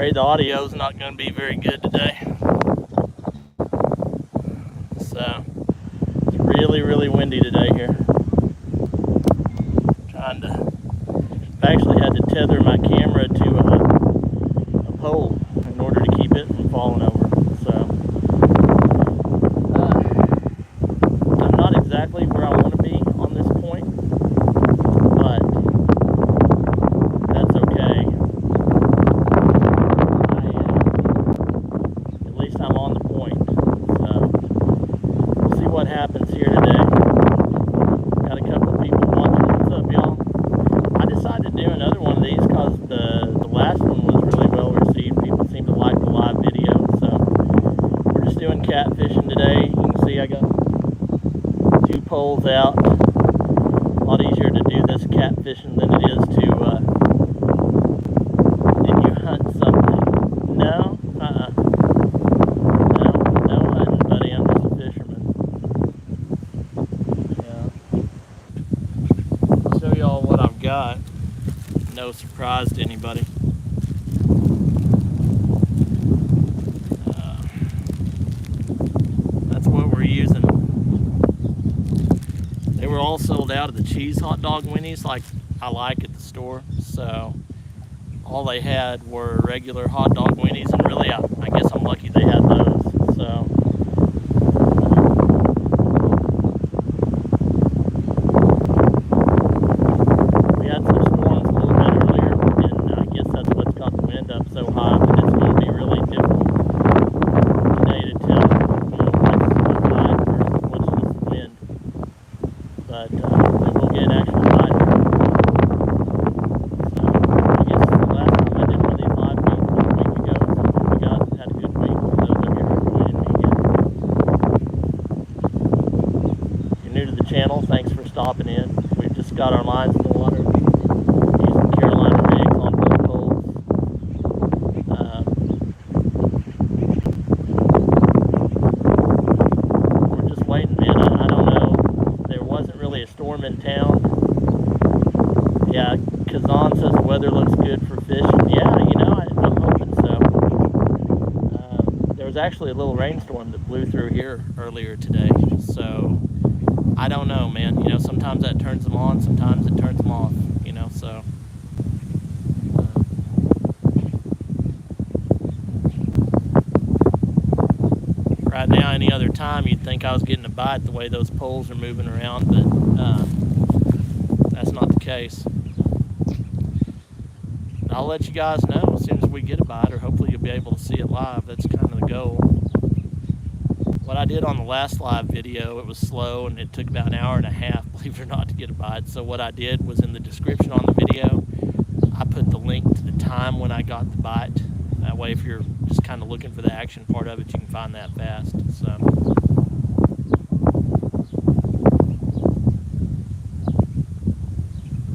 Afraid the audio's not going to be very good today. So, it's really, really windy today here. I actually had to tether my camera to a pole in order to keep it from falling over. So, I'm not exactly where I want to be on this point, but that's okay. At least I'm on the point. So, we'll see what happens here today. Got a couple of people watching. What's up, y'all? I decided to do another one of these because the last one was really well received. People seem to like the live video. So, we're just doing catfishing today. You can see I got 2 poles out. A lot easier to do this catfishing than it is to, did you hunt something? No? No hunting, buddy. I'm just a fisherman. Yeah. I'll show y'all what I've got. No surprise to anybody. That's what we're using. They were all sold out of the cheese hot dog winnies like I like at the store. So all they had were regular hot dog winnies, and really I guess I'm lucky they had those. So we had some storms a little bit earlier, and I guess that's what's got the wind up so high, but it's going to be really difficult today to tell, what's high versus what's just the wind. But hopefully we'll get actual light. So I guess the last time I did one of these live feeds was a week ago, so we had a good week for those of you who are joining me again. If you're new to the channel, thanks for stopping in. We've just got our lines in the water. Using Carolina rigs on both poles. We're just waiting, man. I don't know. There wasn't really a storm in town. Yeah, Kazan says the weather looks good for fishing. Yeah, I'm hoping so. There was actually a little rainstorm that blew through here earlier today. So, I don't know, man. Sometimes that turns them on, sometimes it turns them off, so. Right now, any other time, you'd think I was getting a bite the way those poles are moving around, but that's not the case. I'll let you guys know as soon as we get a bite, or hopefully you'll be able to see it live. That's kind of the goal. What I did on the last live video, it was slow and it took about an hour and a half, believe it or not, to get a bite. So what I did was in the description on the video, I put the link to the time when I got the bite. That way if you're just kind of looking for the action part of it, you can find that fast. So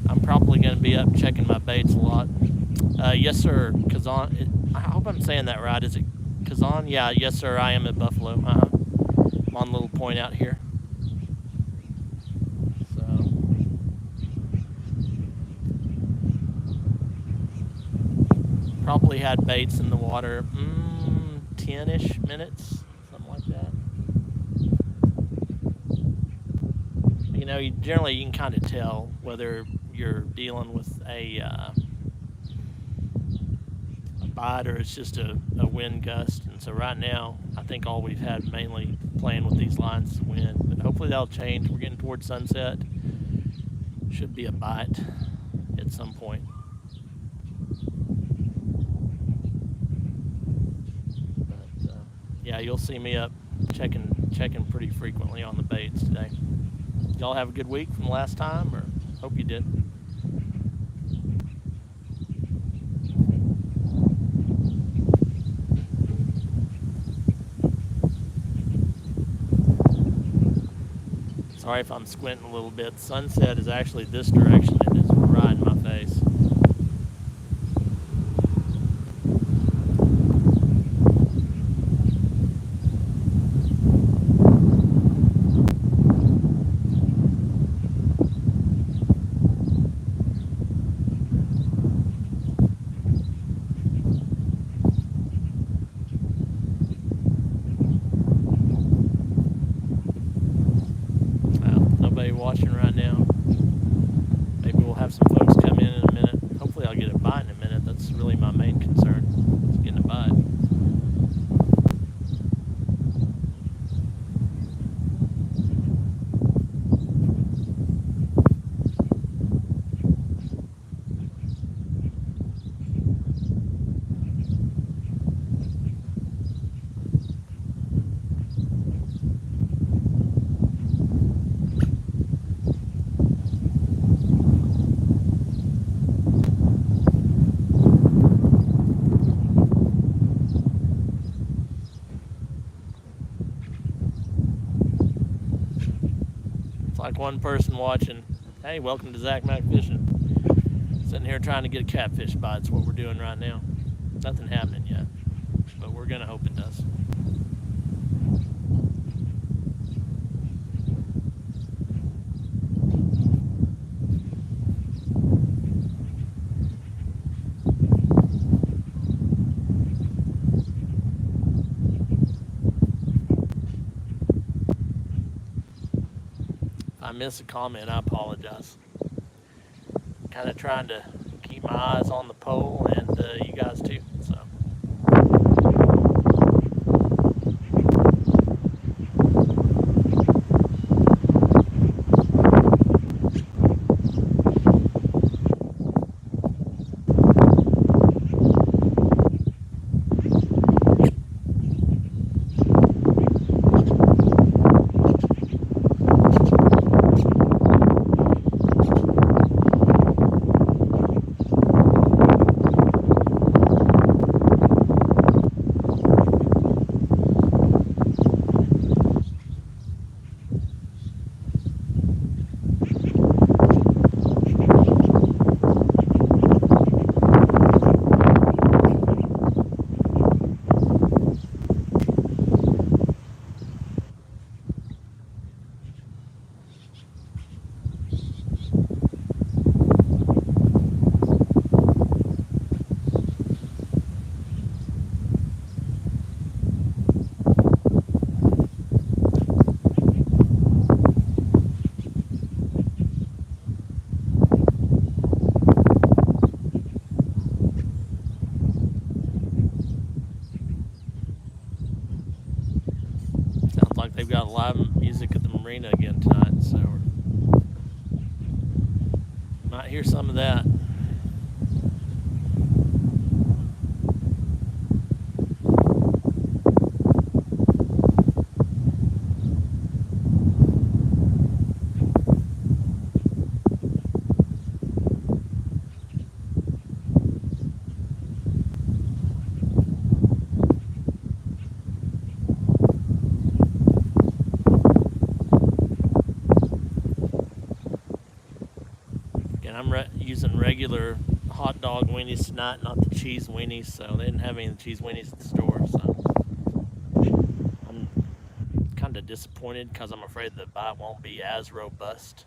I'm probably going to be up checking my baits a lot. Yes sir, Kazan, I hope I'm saying that right. Is it Kazan? Yeah, yes sir, I am at Buffalo. I'm on a little point out here. So probably had baits in the water 10-ish minutes, something like that. Generally you can kind of tell whether you're dealing with a bite or it's just a wind gust. And so right now I think all we've had mainly playing with these lines is wind, but hopefully that'll change. We're getting towards sunset. Should be a bite at some point. But yeah, you'll see me up checking pretty frequently on the baits today. Y'all have a good week from last time, or hope you did. Sorry if I'm squinting a little bit. Sunset is actually this direction. It is right in my face. somebody watching right now. Maybe we'll have some folks come in a minute. Hopefully I'll get a bite in a minute. That's really my main concern, is getting a bite. Like one person watching, hey, welcome to Zach Mac Fishing. Sitting here trying to get a catfish bite. That's what we're doing right now. Nothing happening yet, but we're gonna hope it does. I miss a comment, I apologize. Kind of trying to keep my eyes on the pole and you guys too. So. They've got live music at the marina again tonight, so we might hear some of that. I'm using regular hot dog weenies tonight, not the cheese weenies, so they didn't have any of the cheese weenies at the store, so I'm kind of disappointed because I'm afraid the bite won't be as robust.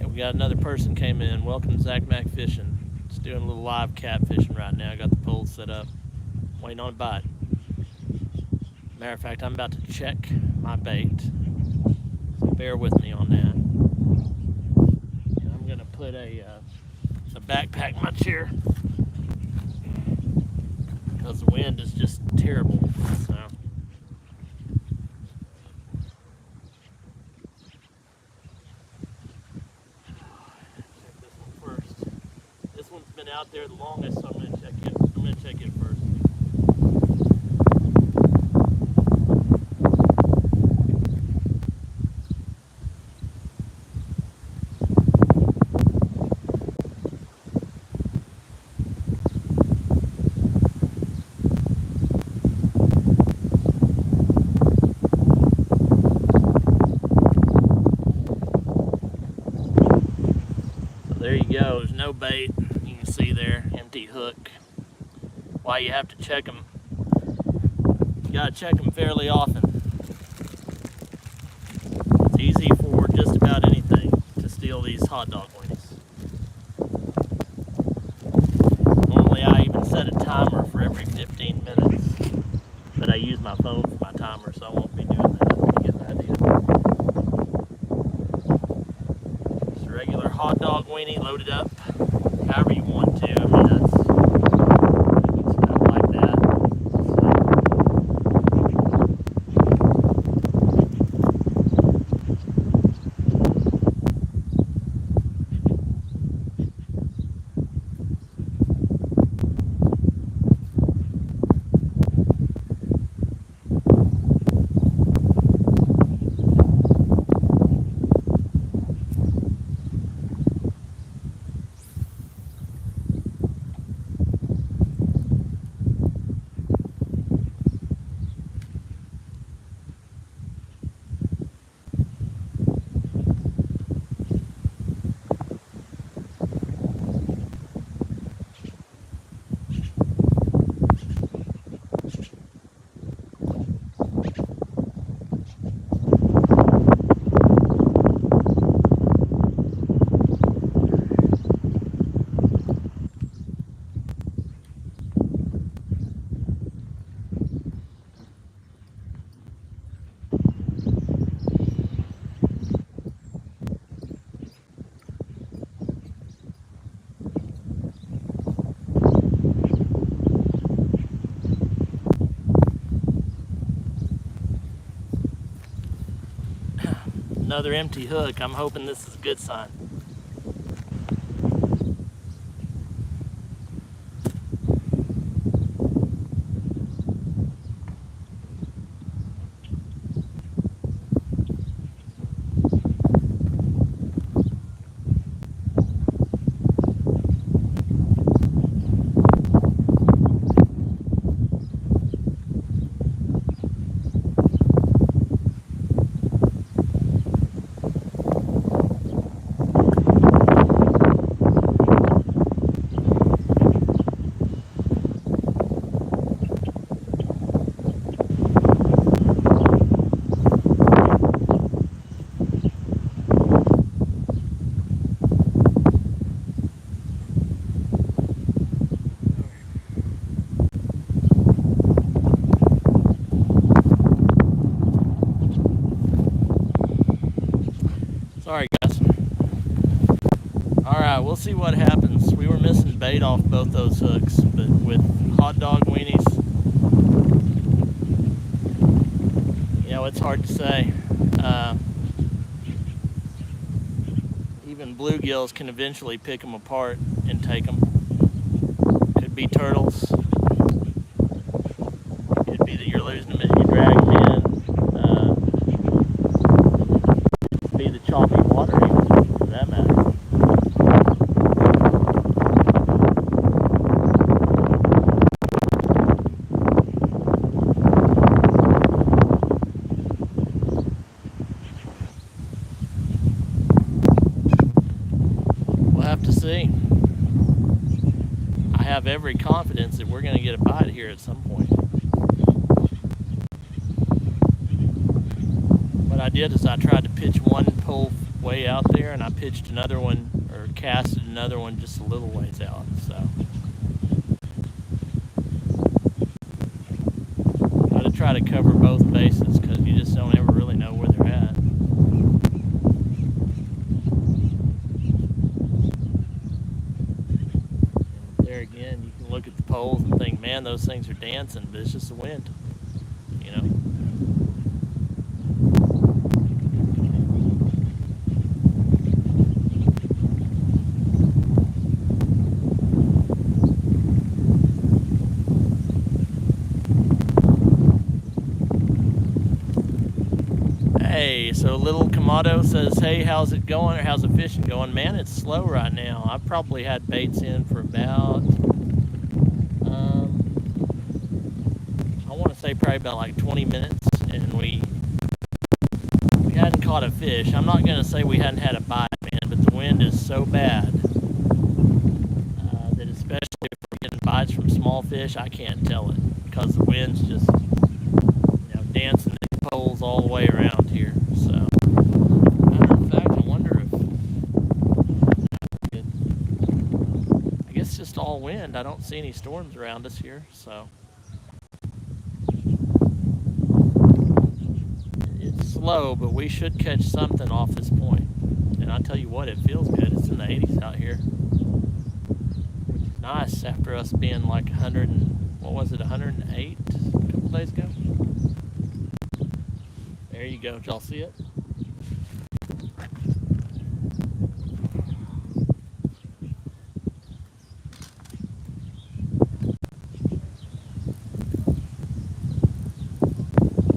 We got another person came in. Welcome to Zach Mac Fishing. Just doing a little live catfishing right now. Got the pole set up, waiting on a bite. Matter of fact, I'm about to check my bait, so bear with me on that. And I'm gonna put a backpack in my chair because the wind is just terrible. So. Been out there the longest, so I'm going to check it. I'm going to check it first. no bait. You can see there, empty hook. Why you have to check them. You gotta check them fairly often. It's easy for just about anything to steal these hot dog weenies. Normally I even set a timer for every 15 minutes, but I use my phone for my timer, so I won't be doing that. You get the idea. Just a regular hot dog weenie loaded up however you want to. I mean, that's kind of like that. Another empty hook. I'm hoping this is a good sign. Sorry guys. Alright, we'll see what happens. We were missing bait off both those hooks, but with hot dog weenies, you know, it's hard to say. Even bluegills can eventually pick them apart and take them. Could be turtles. Could be that you're losing them as you drag them in. Could be the choppy water even, for that matter. To see. I have every confidence that we're going to get a bite here at some point. What I did is I tried to pitch one pole way out there, and I pitched another one, or casted another one just a little ways out. So got to try to cover both bases because you just don't ever really know where they're at. Again, you can look at the poles and think, man, those things are dancing, but it's just the wind, you know. Hey, so little Kamado says, hey, how's it going, or how's the fishing going? Man, it's slow right now. I've probably had baits in for about probably about like 20 minutes, and we hadn't caught a fish. I'm not going to say we hadn't had a bite, man, but the wind is so bad small fish, I can't tell it because the wind's just dancing these poles all the way around here. So, matter of fact, I wonder if I guess it's just all wind. I don't see any storms around us here, so it's slow, but we should catch something off this point. And I tell you what, it feels good. It's in the 80s out here, which is nice after us being like 100 and what was it, 108 a couple days ago. There you go. Did y'all see it?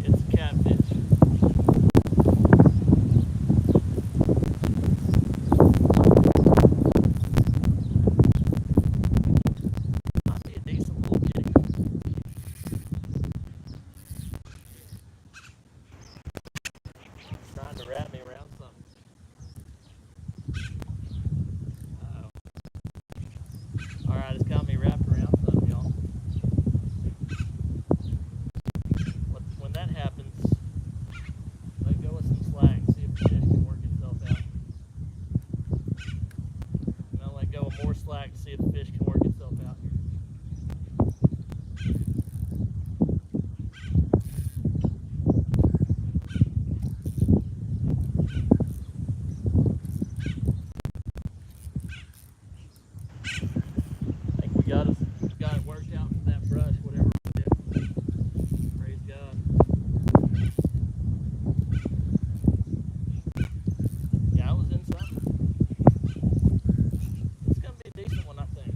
It's a catfish. Might be a decent little kitty. Trying to wrap me around something. Uh-oh. Alright, it's got me wrapped around something, y'all. When that happens, let go with some slack, see if the fish can work itself out. And I'll let go of more slack to see if the fish can work itself out here. Got it worked out with that brush, whatever it is. Praise God. Yeah, I was in something. It's gonna be a decent one, I think.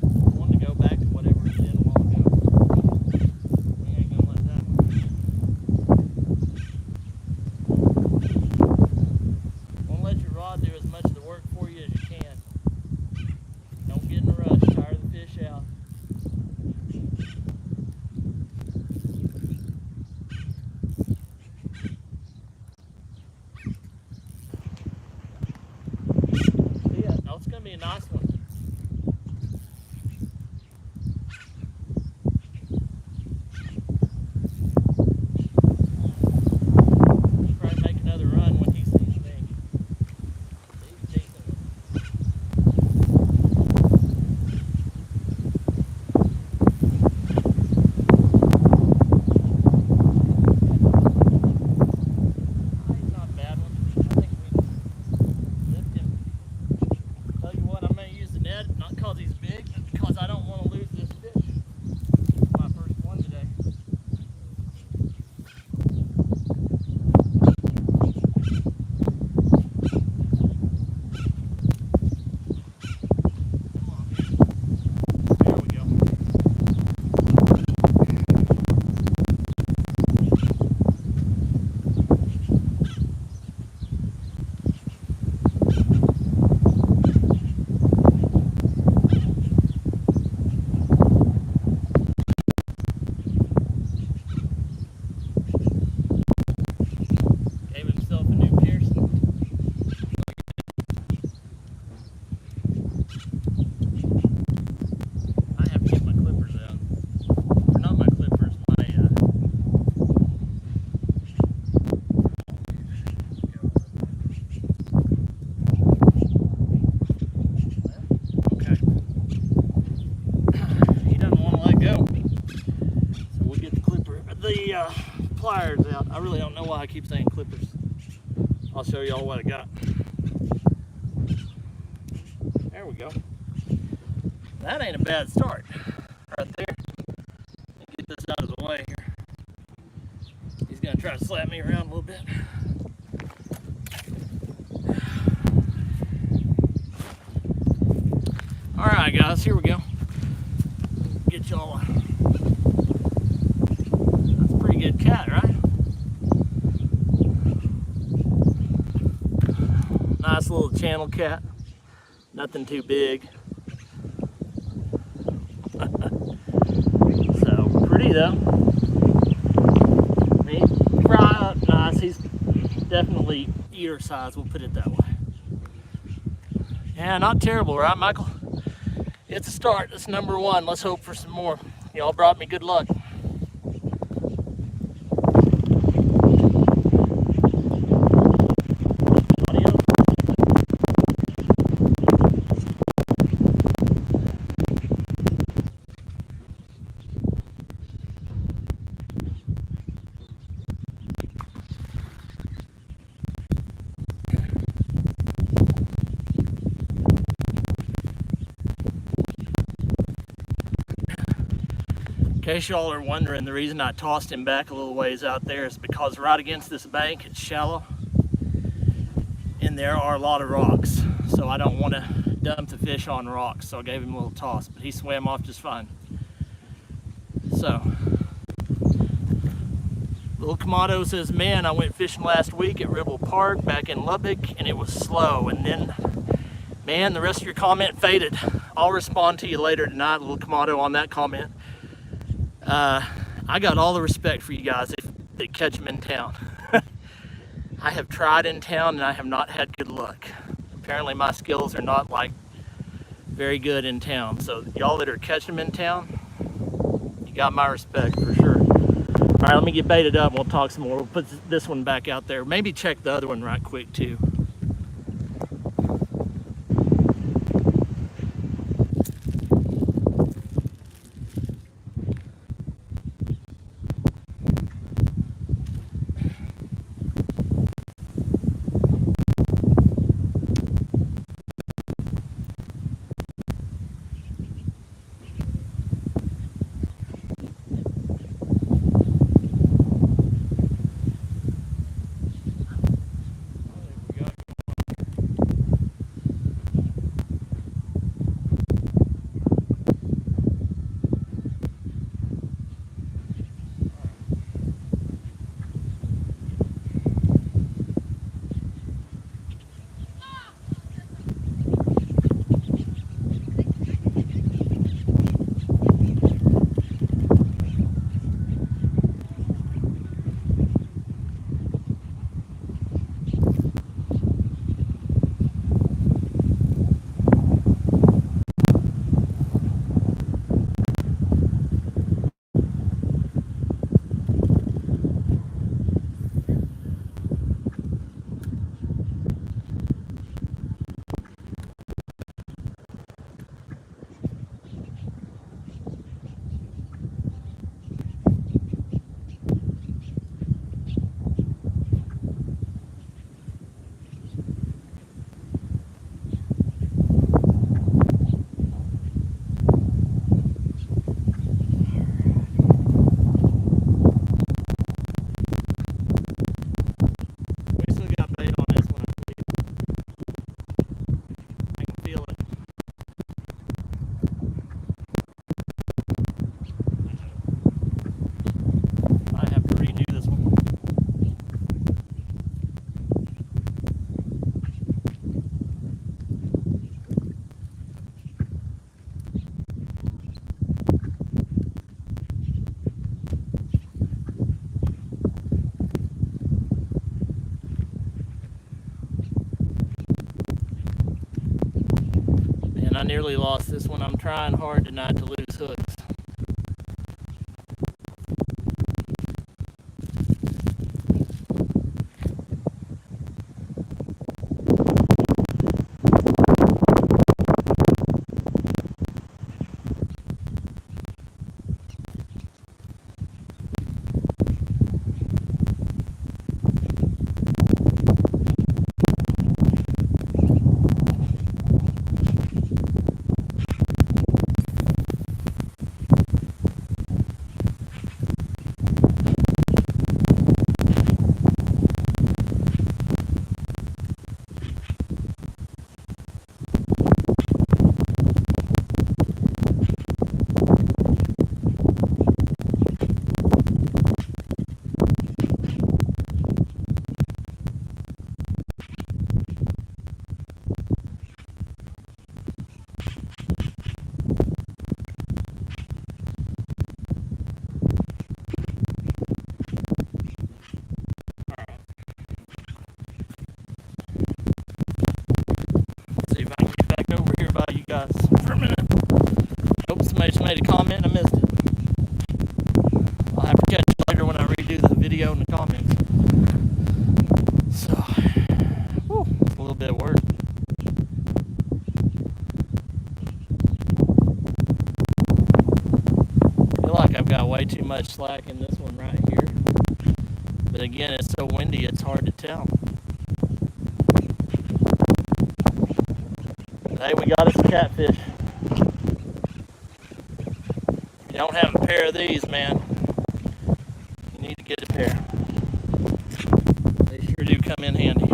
I wanted to go back to whatever it did a while ago. We ain't gonna let that one. Won't let your rod do as much of the work for you as you can. Don't get in a rush, tire the fish out. Yeah, no, it's going to be a nice one. Probably make another run when he sees me. He's decent. Not because he's big, but because I don't want to lose this fish. It's my first one today. Come on, man. There we go. Pliers out. I really don't know why I keep saying clippers. I'll show y'all what I got. There we go. That ain't a bad start right there. Let me get this out of the way here. He's gonna try to slap me around a little bit. Alright guys, here we go. Get y'all a good cat, right? Nice little channel cat. Nothing too big. So pretty though. Neat. Nice. He's definitely eater size, we'll put it that way. Yeah, not terrible, right, Michael? it's a start. It's number one. Let's hope for some more. Y'all brought me good luck. In case y'all are wondering, the reason I tossed him back a little ways out there is because right against this bank, it's shallow and there are a lot of rocks. So I don't want to dump the fish on rocks. So I gave him a little toss, but he swam off just fine. So, Little Kamado says, man, I went fishing last week at Ribble Park back in Lubbock and it was slow. And then, man, the rest of your comment faded. I'll respond to you later tonight, Little Kamado, on that comment. I got all the respect for you guys that catch them in town. I have tried in town and I have not had good luck. Apparently my skills are not like very good in town. So y'all that are catching them in town, you got my respect for sure. All right, let me get baited up and we'll talk some more. We'll put this one back out there. Maybe check the other one right quick too. I nearly lost this one. I'm trying hard tonight to lose hooks. made a comment and I missed it. I'll have to catch it later when I redo the video and the comments. So, whew, a little bit of work. I feel like I've got way too much slack in this one right here. But again, it's so windy, it's hard to tell. But hey, we got us a catfish. If you don't have a pair of these, man, you need to get a pair. They sure do come in handy.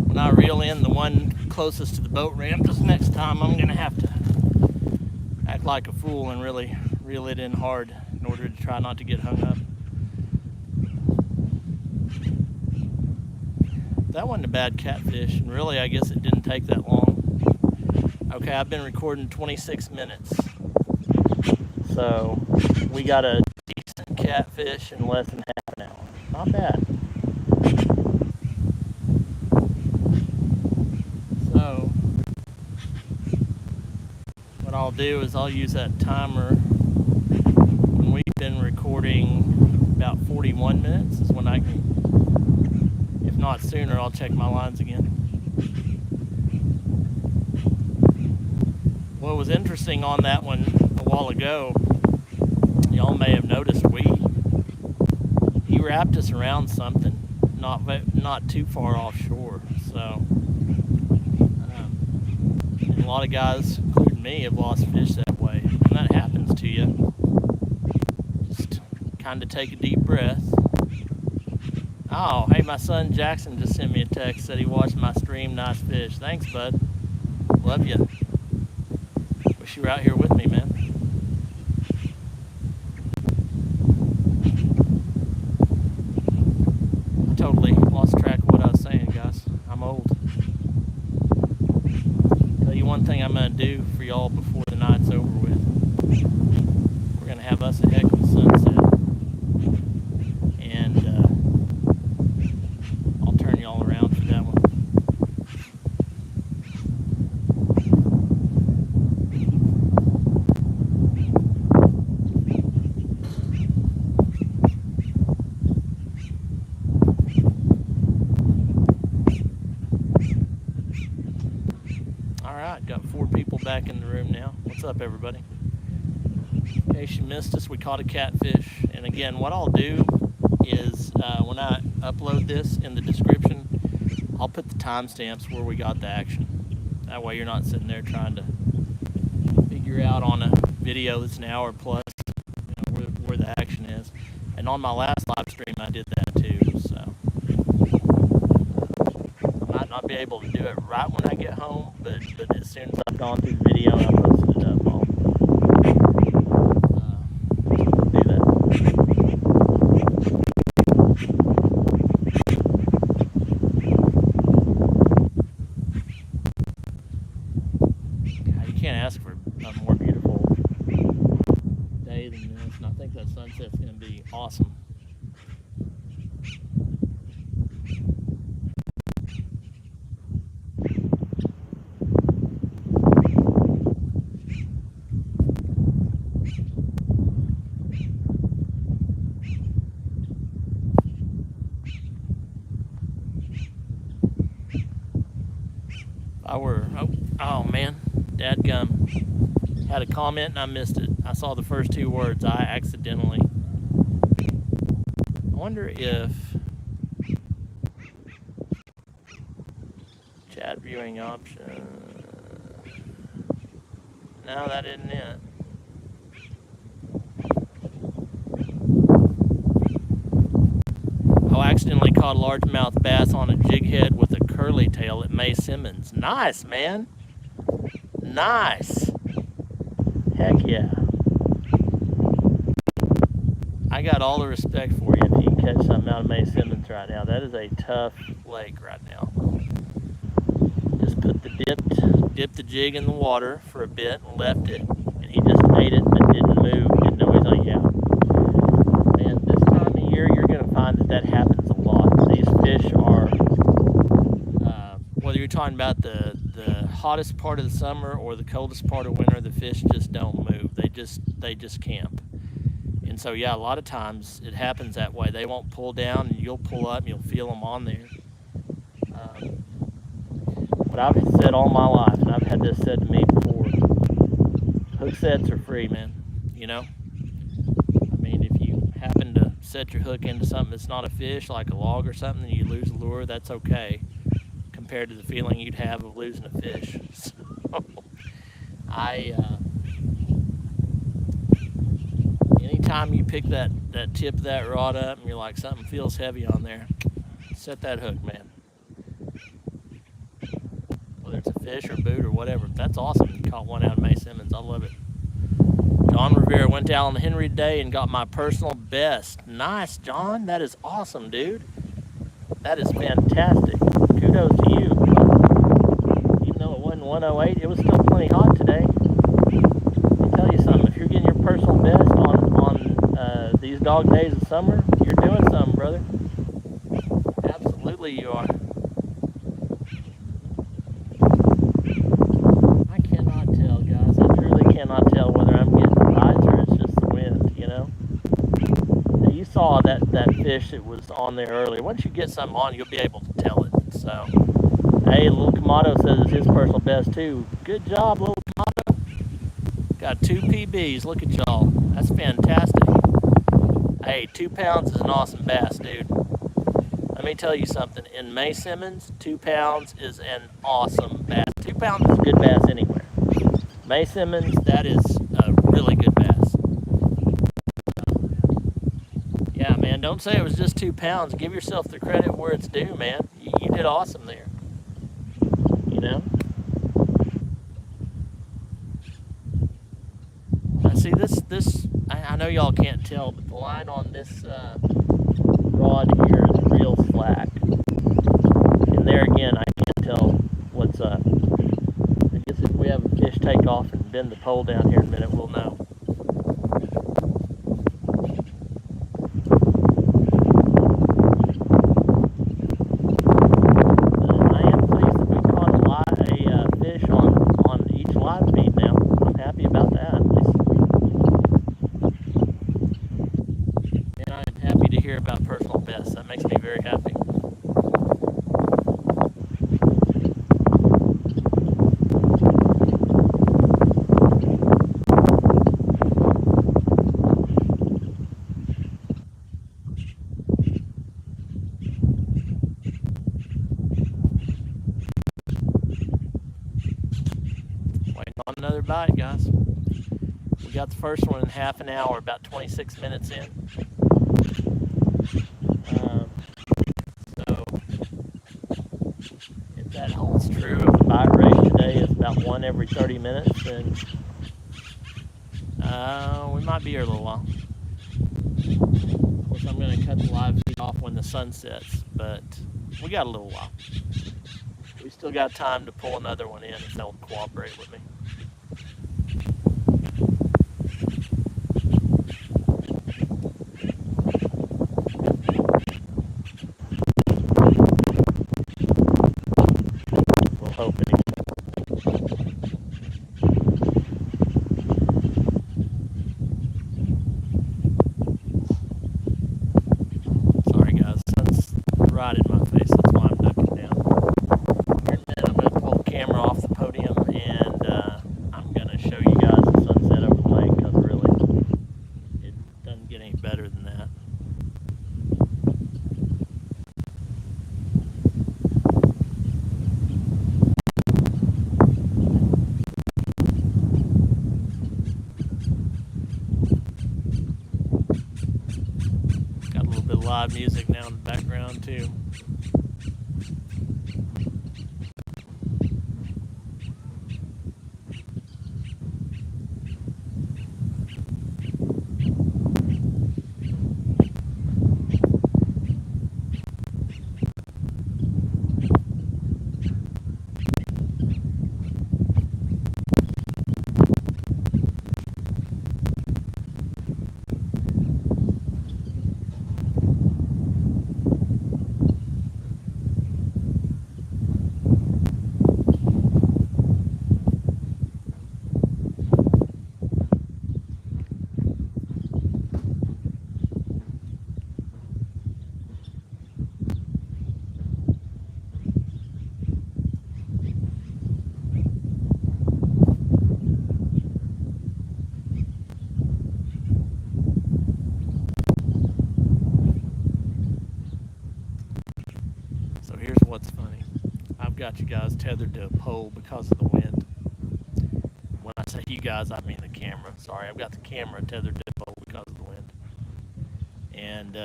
When I reel in the one closest to the boat ramp, this next time I'm gonna have to act like a fool and really reel it in hard in order to try not to get hung up. That wasn't a bad catfish, and really I guess it didn't take that long. Okay, I've been recording 26 minutes, so we got a decent catfish in less than half an hour. Not bad. So what I'll do is I'll use that timer. When we've been recording about 41 minutes is when I can, if not sooner, I'll check my lines again. What was interesting on that one a while ago, y'all may have noticed he wrapped us around something not too far offshore. So and a lot of guys, including me, have lost fish that way. When that happens to you, just kind of take a deep breath. Oh, hey, my son Jackson just sent me a text, said he watched my stream. Nice fish. Thanks, bud. Love you. Wish you were out here with me, man. I totally lost track of what I was saying, guys. I'm old. Tell you one thing I'm going to do for y'all before the night's over with. We're going to have us a heck of a sunset. And I'll turn y'all around for that one. Alright, got 4 people back in the room now. What's up, everybody? In case you missed us, we caught a catfish. And again, what I'll do is when I upload this in the description, I'll put the timestamps where we got the action. That way you're not sitting there trying to figure out on a video that's an hour plus, you know, where the action is. And on my last live stream I did that too, so I might not be able to do it right when I get home, but as soon as I've gone through the video and I posted it up, I'll do that. God, you can't ask for a more beautiful day than this, and I think that sunset's going to be awesome. Oh man, dadgum. Had a comment and I missed it. I saw the first 2 words. I accidentally. I wonder if chat viewing option. No, that isn't it. Oh, I accidentally caught a largemouth bass on a jig head with a curly tail at May Simmons. Nice, man. Nice. Heck yeah. I got all the respect for you if you can catch something out of May Simmons right now. That is a tough lake right now. Just put dipped the jig in the water for a bit and left it, and he just ate it but didn't move. Didn't know he's like, yeah. Man, this time of year fish are, whether you're talking about the hottest part of the summer or the coldest part of winter, the fish just don't move. They just camp. And so, yeah, a lot of times it happens that way. They won't pull down, and you'll pull up, and you'll feel them on there. But I've said all my life, and I've had this said to me before, hook sets are free, man. You know? I mean, if you happen to set your hook into something that's not a fish, like a log or something, and you lose a lure, that's okay compared to the feeling you'd have of losing a fish. So, anytime you pick that tip of that rod up and you're like, something feels heavy on there, set that hook, man. Whether it's a fish or boot or whatever, that's awesome. You caught one out of May Simmons. I love it. John Rivera went to Allen Henry today and got my personal best. Nice, John. That is awesome, dude. That is fantastic. Kudos to you. Even though it wasn't 108, it was still plenty hot today. Let me tell you something. If you're getting your personal best on these dog days of summer, you're doing something, brother. Absolutely you are. I cannot tell, guys. I truly cannot tell whether I'm getting bites or it's just the wind, you know? Now, you saw that fish that was on there earlier. Once you get something on, you'll be able to tell it. So, hey, Little Kamado says it's his personal best, too. Good job, Little Kamado. Got 2 PBs. Look at y'all. That's fantastic. Hey, 2 pounds is an awesome bass, dude. Let me tell you something. In May Simmons, 2 pounds is an awesome bass. 2 pounds is a good bass anywhere. May Simmons, that is a really good bass. Yeah, man, don't say it was just 2 pounds. Give yourself the credit where it's due, man. You did awesome there. You know? See, this I know y'all can't tell, but the line on this rod here is real slack. And there again, I can't tell what's up. I guess if we have a fish take off and bend the pole down here in a minute, we'll know. I am pleased that we caught a fish on each live feed now. I'm happy about that. And I am happy to hear about personal bests. That makes me very happy. Another bite, guys. We got the first one in half an hour, about 26 minutes in. So if that holds true, if the bite rate today is about 1 every 30 minutes, then we might be here a little while. Of course, I'm going to cut the live feed off when the sun sets, but we got a little while. We still got time to pull another one in if they'll cooperate with me. Sorry guys, sun's right in my face, that's why I'm ducking down. Here in a minute I'm going to pull the camera off the podium and I'm going to show you guys the sunset over the lake, because really, it doesn't get any better than that. Live music now in the background too. here's what's funny. I've got you guys tethered to a pole because of the wind. When I say you guys, I mean the camera. Sorry, I've got the camera tethered to a pole because of the wind. And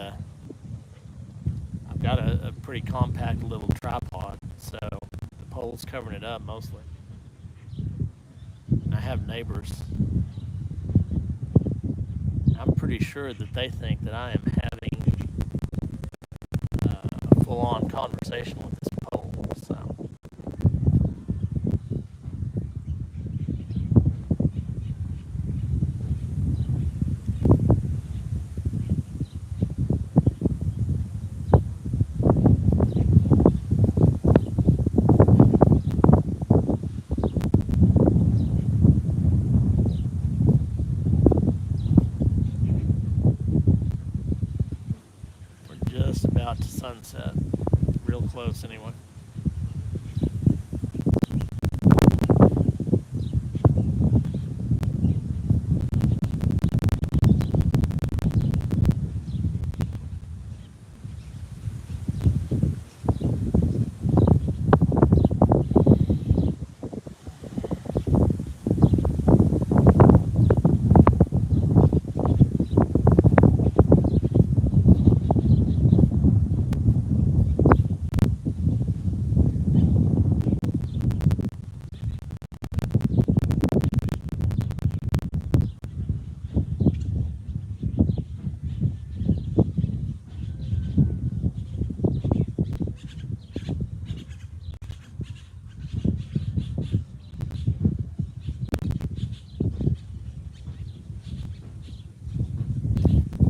I've got a pretty compact little tripod, so the pole's covering it up mostly. I have neighbors. I'm pretty sure that they think that I am having a full-on conversation with this pole. So we're just about to sunset. Real close anyway.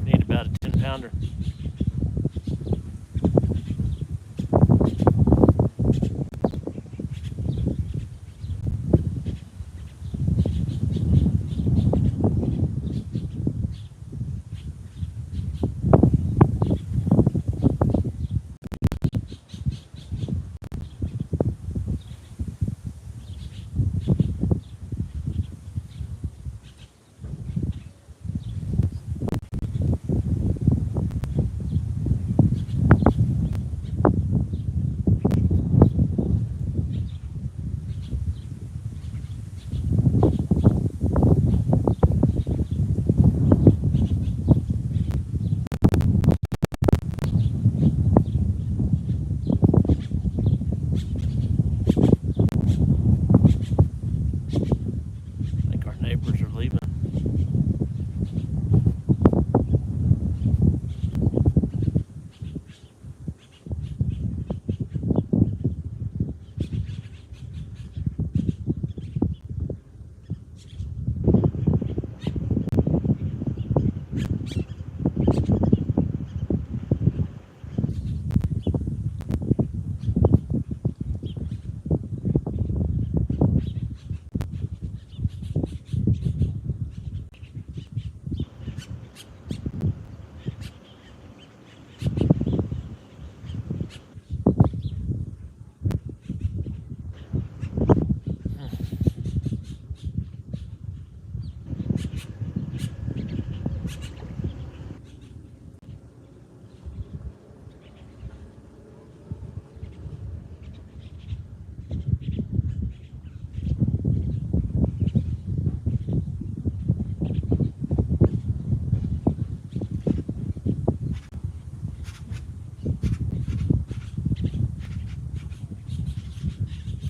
Need about a 10-pounder. I think our neighbors are leaving.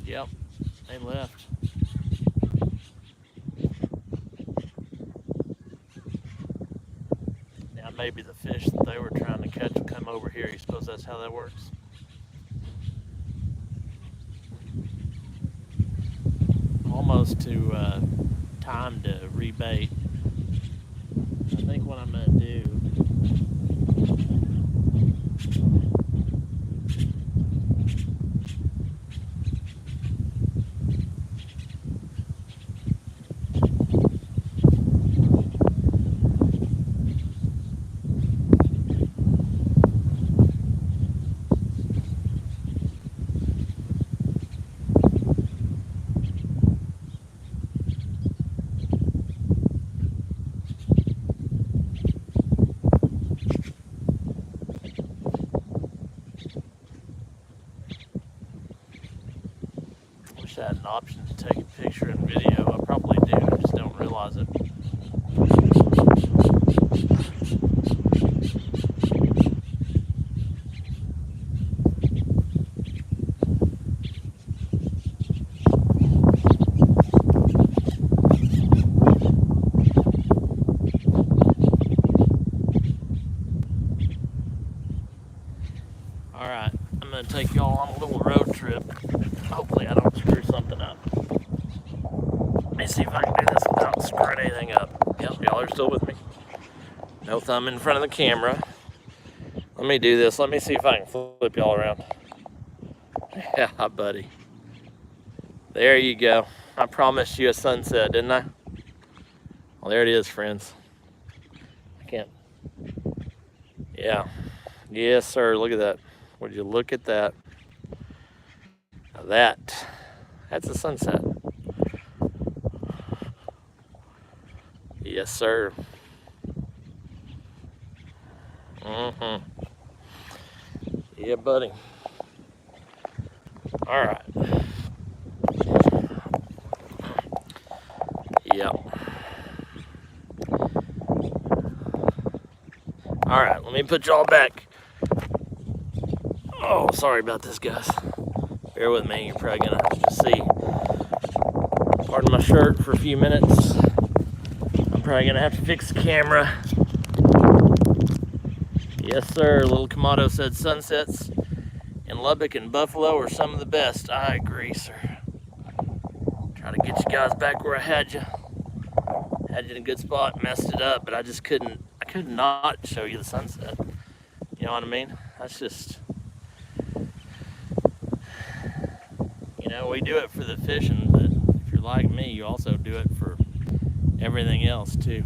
Yep, they left. Now maybe the fish that they were trying to catch will come over here. You suppose that's how that works? Almost to time to rebait. I think what I'm going to do wish I had an option to take a picture and video. I probably do, I just don't realize it. Alright, I'm going to take y'all on a little road trip. Hopefully I don't screw something up. Let me see if I can do this without screwing anything up. Yep, y'all are still with me. No thumb in front of the camera. Let me do this. Let me see if I can flip y'all around. Yeah, buddy. There you go. I promised you a sunset, didn't I? Well, there it is, friends. I can't. Yeah. Yes, sir. Look at that. Would you look at that? Now that's a sunset. Yes, sir. Yeah, buddy. All right. Yep. All right, let me put y'all back. Oh, sorry about this, guys. Bear with me. You're probably gonna have to see. Pardon my shirt for a few minutes. I'm probably gonna have to fix the camera. Yes, sir. Little Kamado said sunsets in Lubbock and Buffalo are some of the best. I agree, sir. Try to get you guys back where I had you. Had you in a good spot, messed it up, but I just couldn't. I could not show you the sunset. You know what I mean? That's just. You know, we do it for the fishing, but if you're like me, you also do it for everything else too.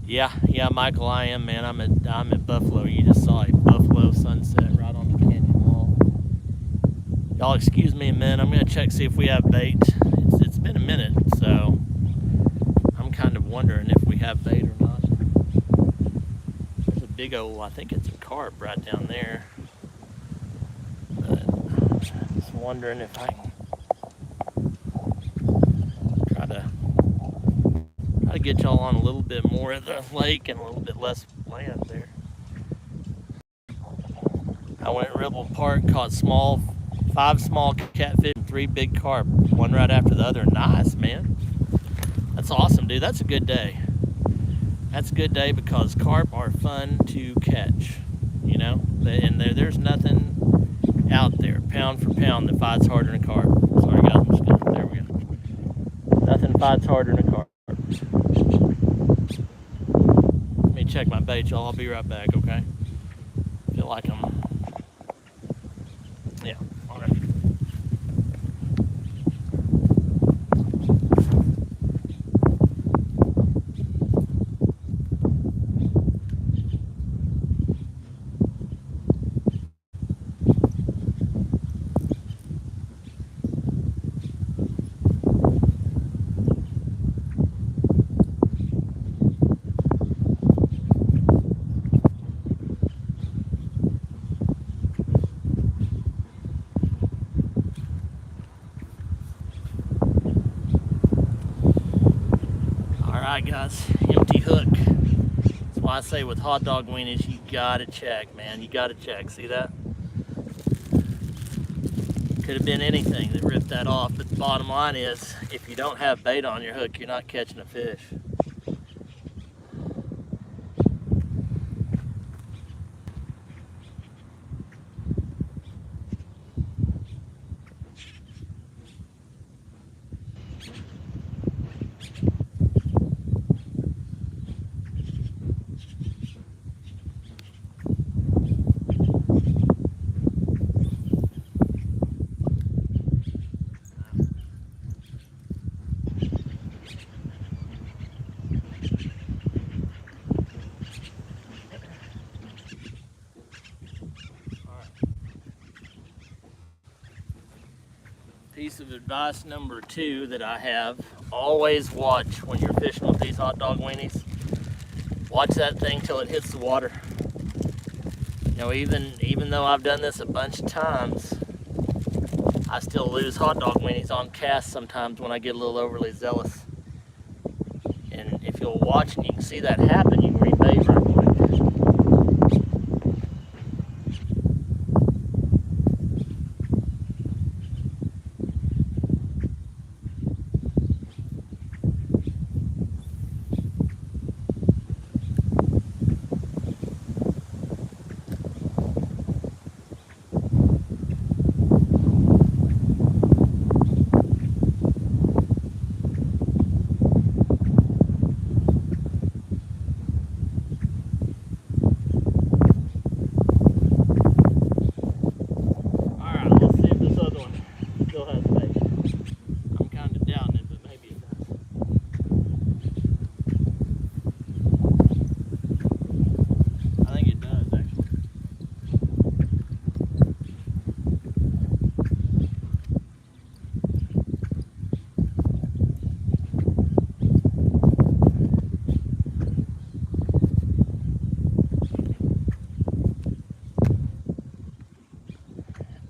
Yeah, Michael, I am, man. I'm at Buffalo. You just saw a Buffalo sunset right on the canyon wall. Y'all excuse me a minute. I'm gonna check, see if we have bait. It's been a minute, so I'm kind of wondering if we have bait or not. There's a big old, I think it's a carp right down there. But I'm just wondering if I can try to get y'all on a little bit more of the lake and a little bit less land there. I went to Ribble Park, caught 5 small catfish and 3 big carp, one right after the other. Nice, man. That's awesome, dude. That's a good day. That's a good day because carp are fun to catch, you know? And there's nothing out there, pound for pound, that fights harder than a carp. Sorry, guys. I'm just gonna, there we go. Nothing fights harder than a carp. Let me check my bait, y'all. I'll be right back, okay? Feel like I'm... Yeah, all right. Alright guys, empty hook. That's why I say with hot dog weenies, you gotta check, man. You gotta check. See that? Could have been anything that ripped that off, but the bottom line is, if you don't have bait on your hook, you're not catching a fish. Piece of advice number 2 that I have: always watch when you're fishing with these hot dog weenies. Watch that thing till it hits the water. You know, even though I've done this a bunch of times, I still lose hot dog weenies on cast sometimes when I get a little overly zealous. And if you'll watch and you can see that happen, you can rebait right quick.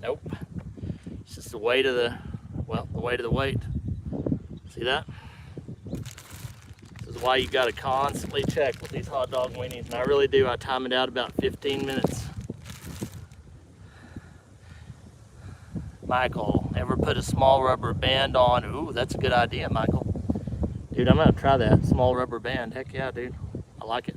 Nope. It's just the weight of the weight of the weight. See that? This is why you got to constantly check with these hot dog weenies. And I really do. I time it out about 15 minutes. Michael, ever put a small rubber band on? Ooh, that's a good idea, Michael. Dude, I'm going to try that. Small rubber band. Heck yeah, dude. I like it.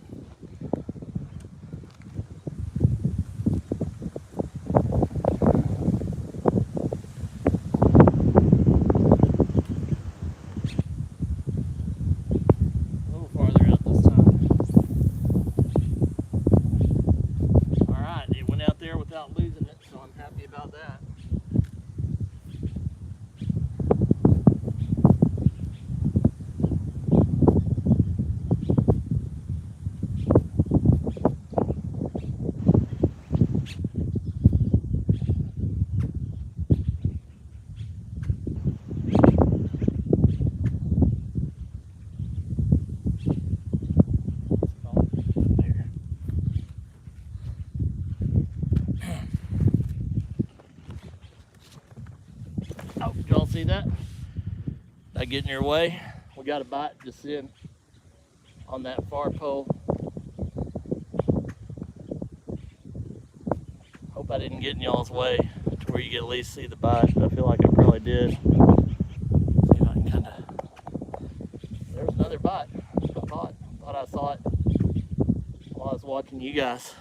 Without losing it, so I'm happy about that. Oh, y'all see that? That get in your way? We got a bite just in on that far pole. Hope I didn't get in y'all's way to where you can at least see the bite, but I feel like I probably did. See if I can kinda... There's another bite. I thought I saw it while I was watching you guys.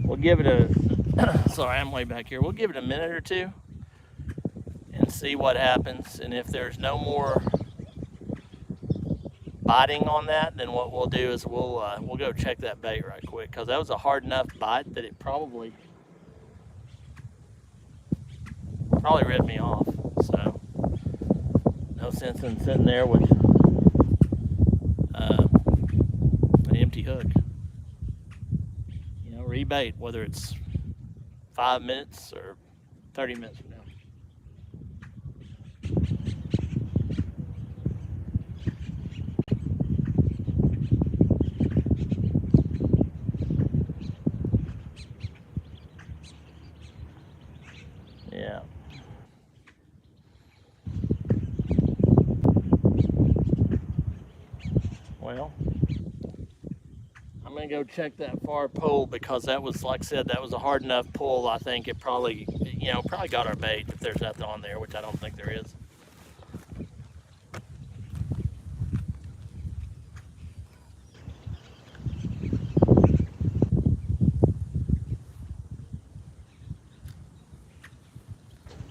We'll give it a, sorry, I'm way back here. We'll give it a minute or two and see what happens. And if there's no more biting on that, then what we'll do is we'll go check that bait right quick, because that was a hard enough bite that it probably ripped me off. So no sense in sitting there with an empty hook. You know, rebait, whether it's 5 minutes or 30 minutes from now. Yeah. Well, I'm gonna go check that far pole, because that was, like I said, that was a hard enough pull. I think it probably, probably got our bait if there's nothing on there, which I don't think there is.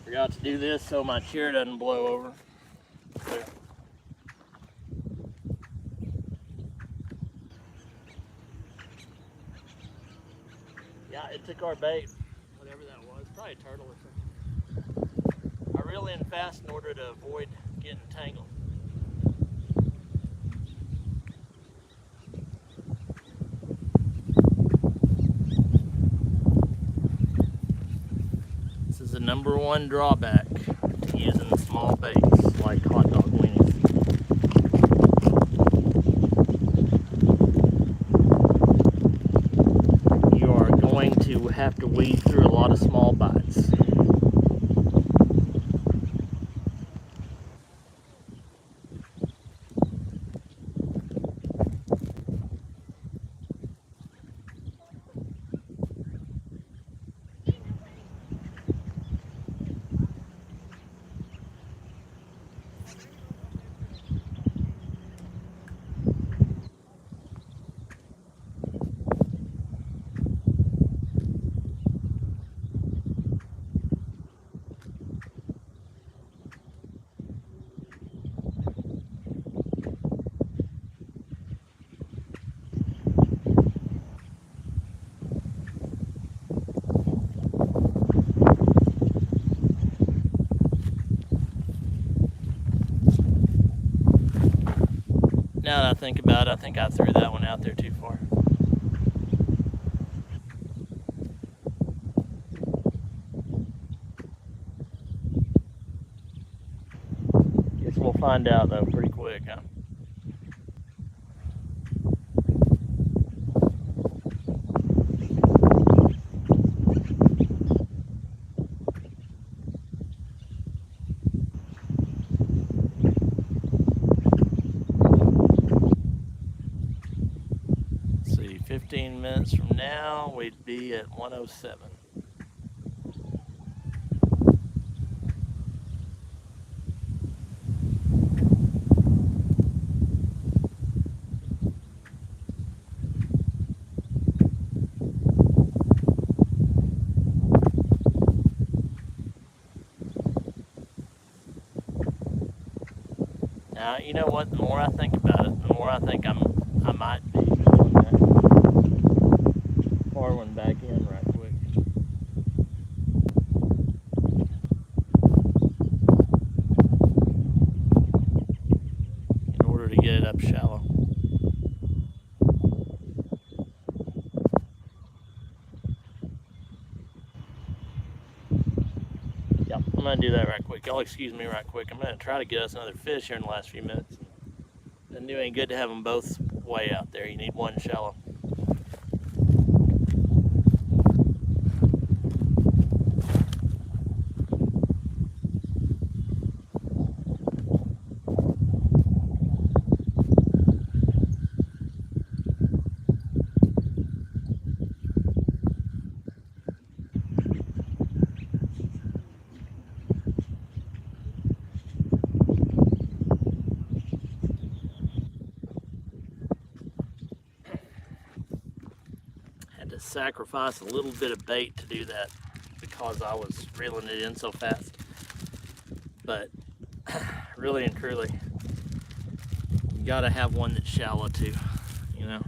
Forgot to do this so my chair doesn't blow over. There. Yeah, it took our bait, whatever that was, probably a turtle or something. I reel in fast in order to avoid getting tangled. This is the #1 drawback to using small baits like hot dog weenies. now that I think about it, I think I threw that one out there too far. Guess we'll find out though pretty quick, huh? Let's see, 15 minutes from now, we'd be at 107. Now, you know what? The more I think about it, the more I think I might be pulling that far one back in right quick. In order to get it up shallow. Yep, I'm going to do that right quick. Y'all excuse me right quick. I'm going to try to get us another fish here in the last few minutes. It ain't good to have them both way out there. You need one shallow. Sacrifice a little bit of bait to do that because I was reeling it in so fast, but really and truly you gotta have one that's shallow too, you know.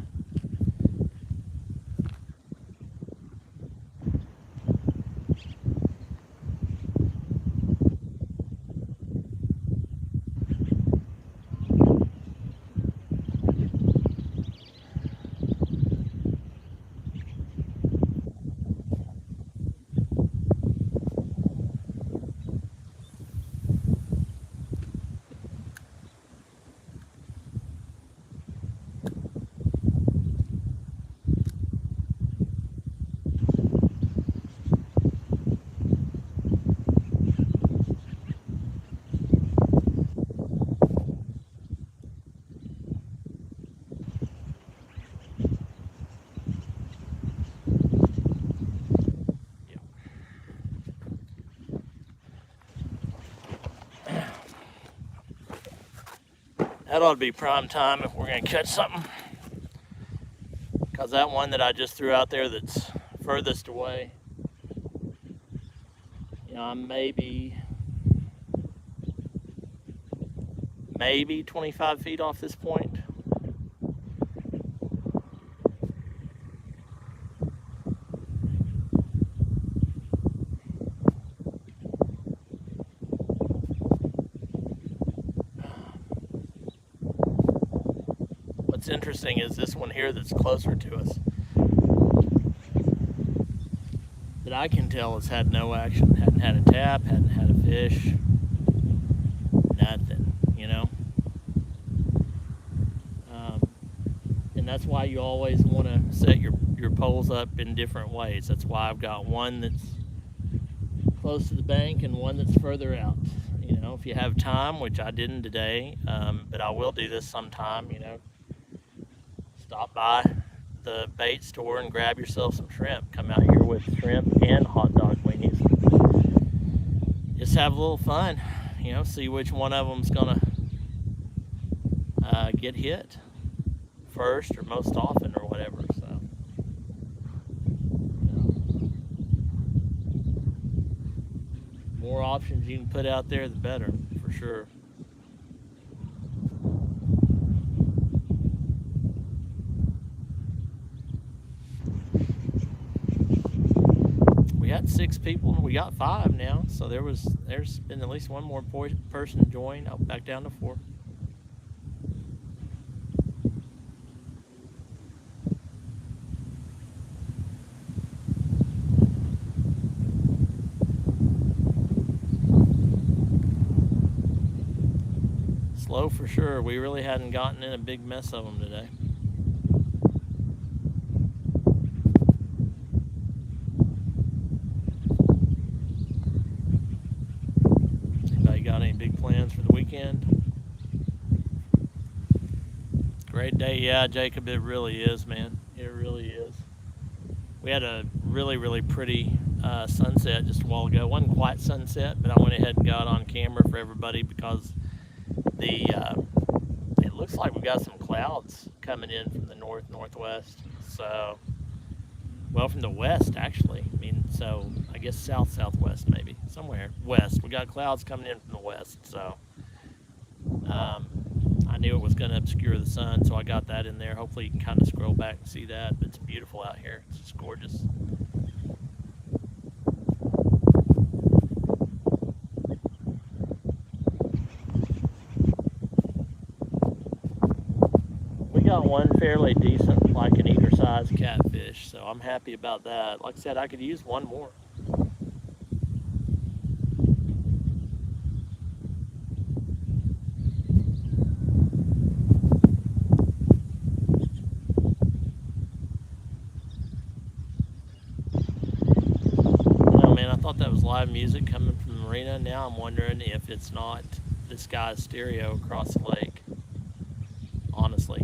That ought to be prime time if we're going to catch something, because that one that I just threw out there that's furthest away, you know, I'm maybe 25 feet off this point. What's interesting is this one here that's closer to us, that I can tell has had no action, hadn't had a tap, hadn't had a fish, nothing, you know. And that's why you always want to set your poles up in different ways. That's why I've got one that's close to the bank and one that's further out. You know, if you have time, which I didn't today, but I will do this sometime, you know, stop by the bait store and grab yourself some shrimp. Come out here with shrimp and hot dog weenies. Just have a little fun, you know, see which one of them's gonna get hit first or most often or whatever. So, you know, more options you can put out there, the better, for sure. We got 6 people and we got 5 now, so there's been at least one more person join. Back down to 4. slow for sure. We really hadn't gotten in a big mess of them today. Anybody got any big plans for the weekend? Great day, yeah, Jacob, it really is, man. It really is. We had a really, really pretty sunset just a while ago. It wasn't quite sunset, but I went ahead and got on camera for everybody because it looks like we've got some clouds coming in from the northwest. So, well, from the west actually. I mean, so I guess southwest maybe, somewhere west. We got clouds coming in from the west. So, I knew it was going to obscure the sun, so I got that in there. Hopefully, you can kind of scroll back and see that. But it's beautiful out here. It's just gorgeous. Got one fairly decent, like an eater-sized catfish, so I'm happy about that. Like I said, I could use one more. No, man, I thought that was live music coming from the marina. Now I'm wondering if it's not this guy's stereo across the lake. Honestly.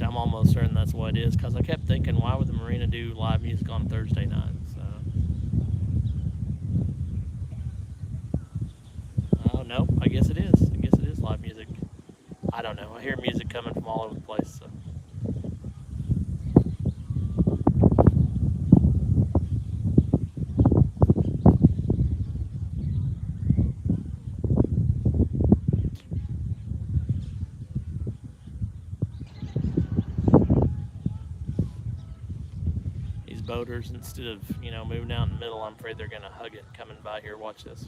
I'm almost certain that's what it is, because I kept thinking, why would the marina do live music on Thursday night? So, oh no, I guess it is. I guess it is live music. I don't know. I hear music coming from all over the place. So. Boaters, instead of moving out in the middle, I'm afraid they're gonna hug it coming by here. Watch this.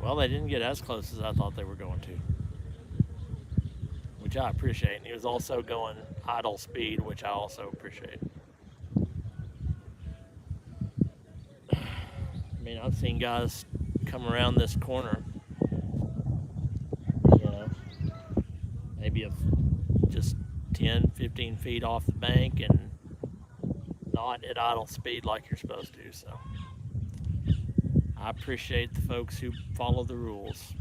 Well, they didn't get as close as I thought they were going to, which I appreciate. And he was also going idle speed, which I also appreciate. I mean, I've seen guys come around this corner, maybe just 10, 15 feet off the bank and not at idle speed like you're supposed to, so. I appreciate the folks who follow the rules.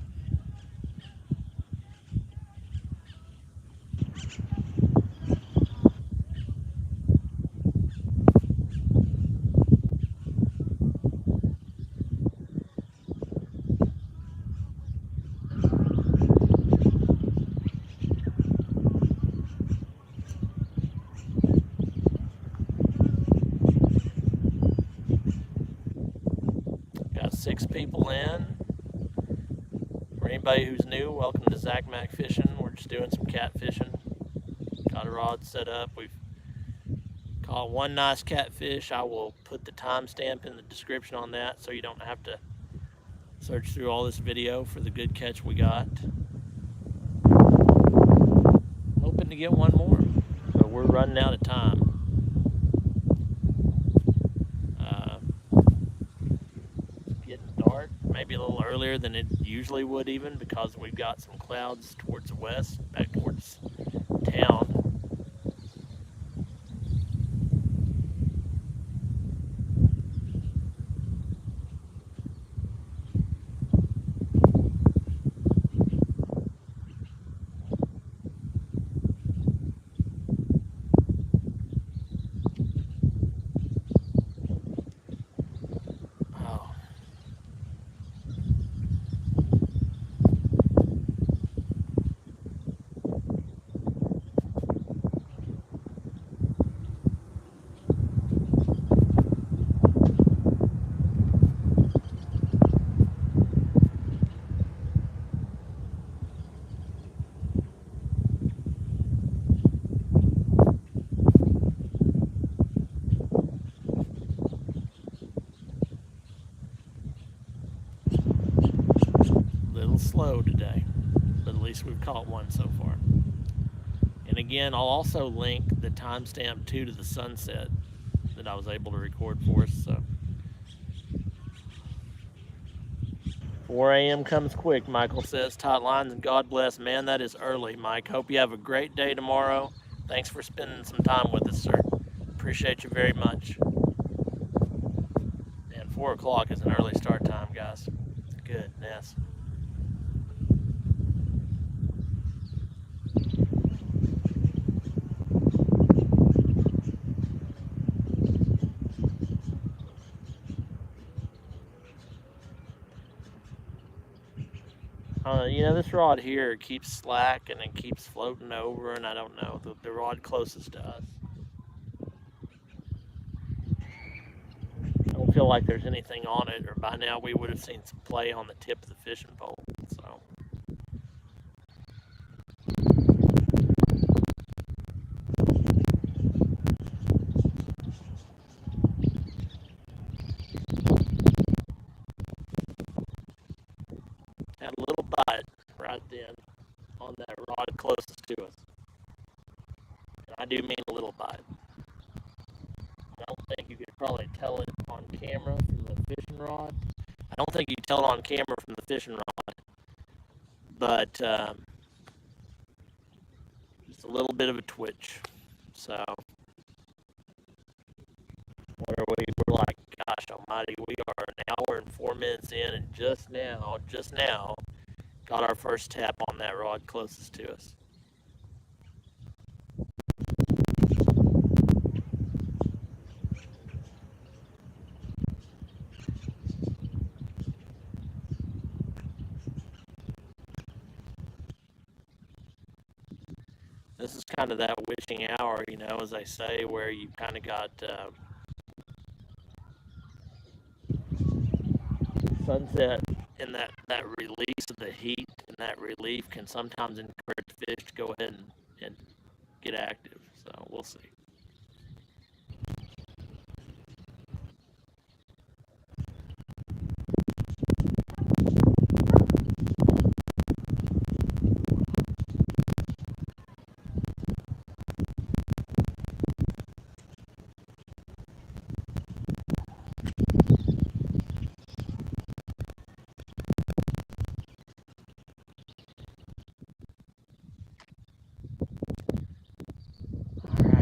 Got 6 people in. For anybody who's new, welcome to Zach Mac Fishing. We're just doing some catfishing. Got a rod set up. We've caught one nice catfish. I will put the timestamp in the description on that so you don't have to search through all this video for the good catch we got. Hoping to get one more, but we're running out of time. Maybe a little earlier than it usually would, even because we've got some clouds towards the west, back towards town. slow today, but at least we've caught one so far. And again, I'll also link the timestamp to the sunset that I was able to record for us. So 4 a.m. comes quick, Michael says. Tight lines and God bless. Man, that is early, Mike. Hope you have a great day tomorrow. Thanks for spending some time with us, sir. Appreciate you very much. And 4 o'clock is an early start time, guys. Goodness. This rod here keeps slack and it keeps floating over, and I don't know, the rod closest to us. I don't feel like there's anything on it, or by now we would have seen some play on the tip of the fishing pole. So had a little bite right then on that rod closest to us. And I do mean a little bite. I don't think you could probably tell it on camera from the fishing rod. I don't think you can tell it on camera from the fishing rod, but just a little bit of a twitch. So we're like, gosh almighty, we are an hour and 4 minutes in, and just now, got our first tap on that rod closest to us. This is kind of that witching hour, as they say, where you kind of got sunset, and that release of the heat and that relief can sometimes encourage fish to go ahead and get active. So we'll see.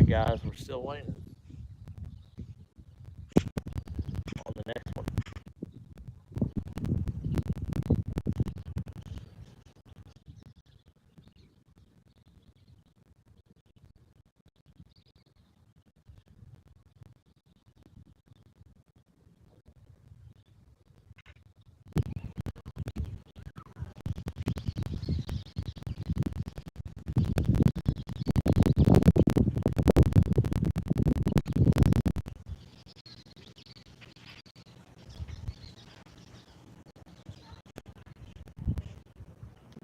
Guys, we're still waiting on the next one.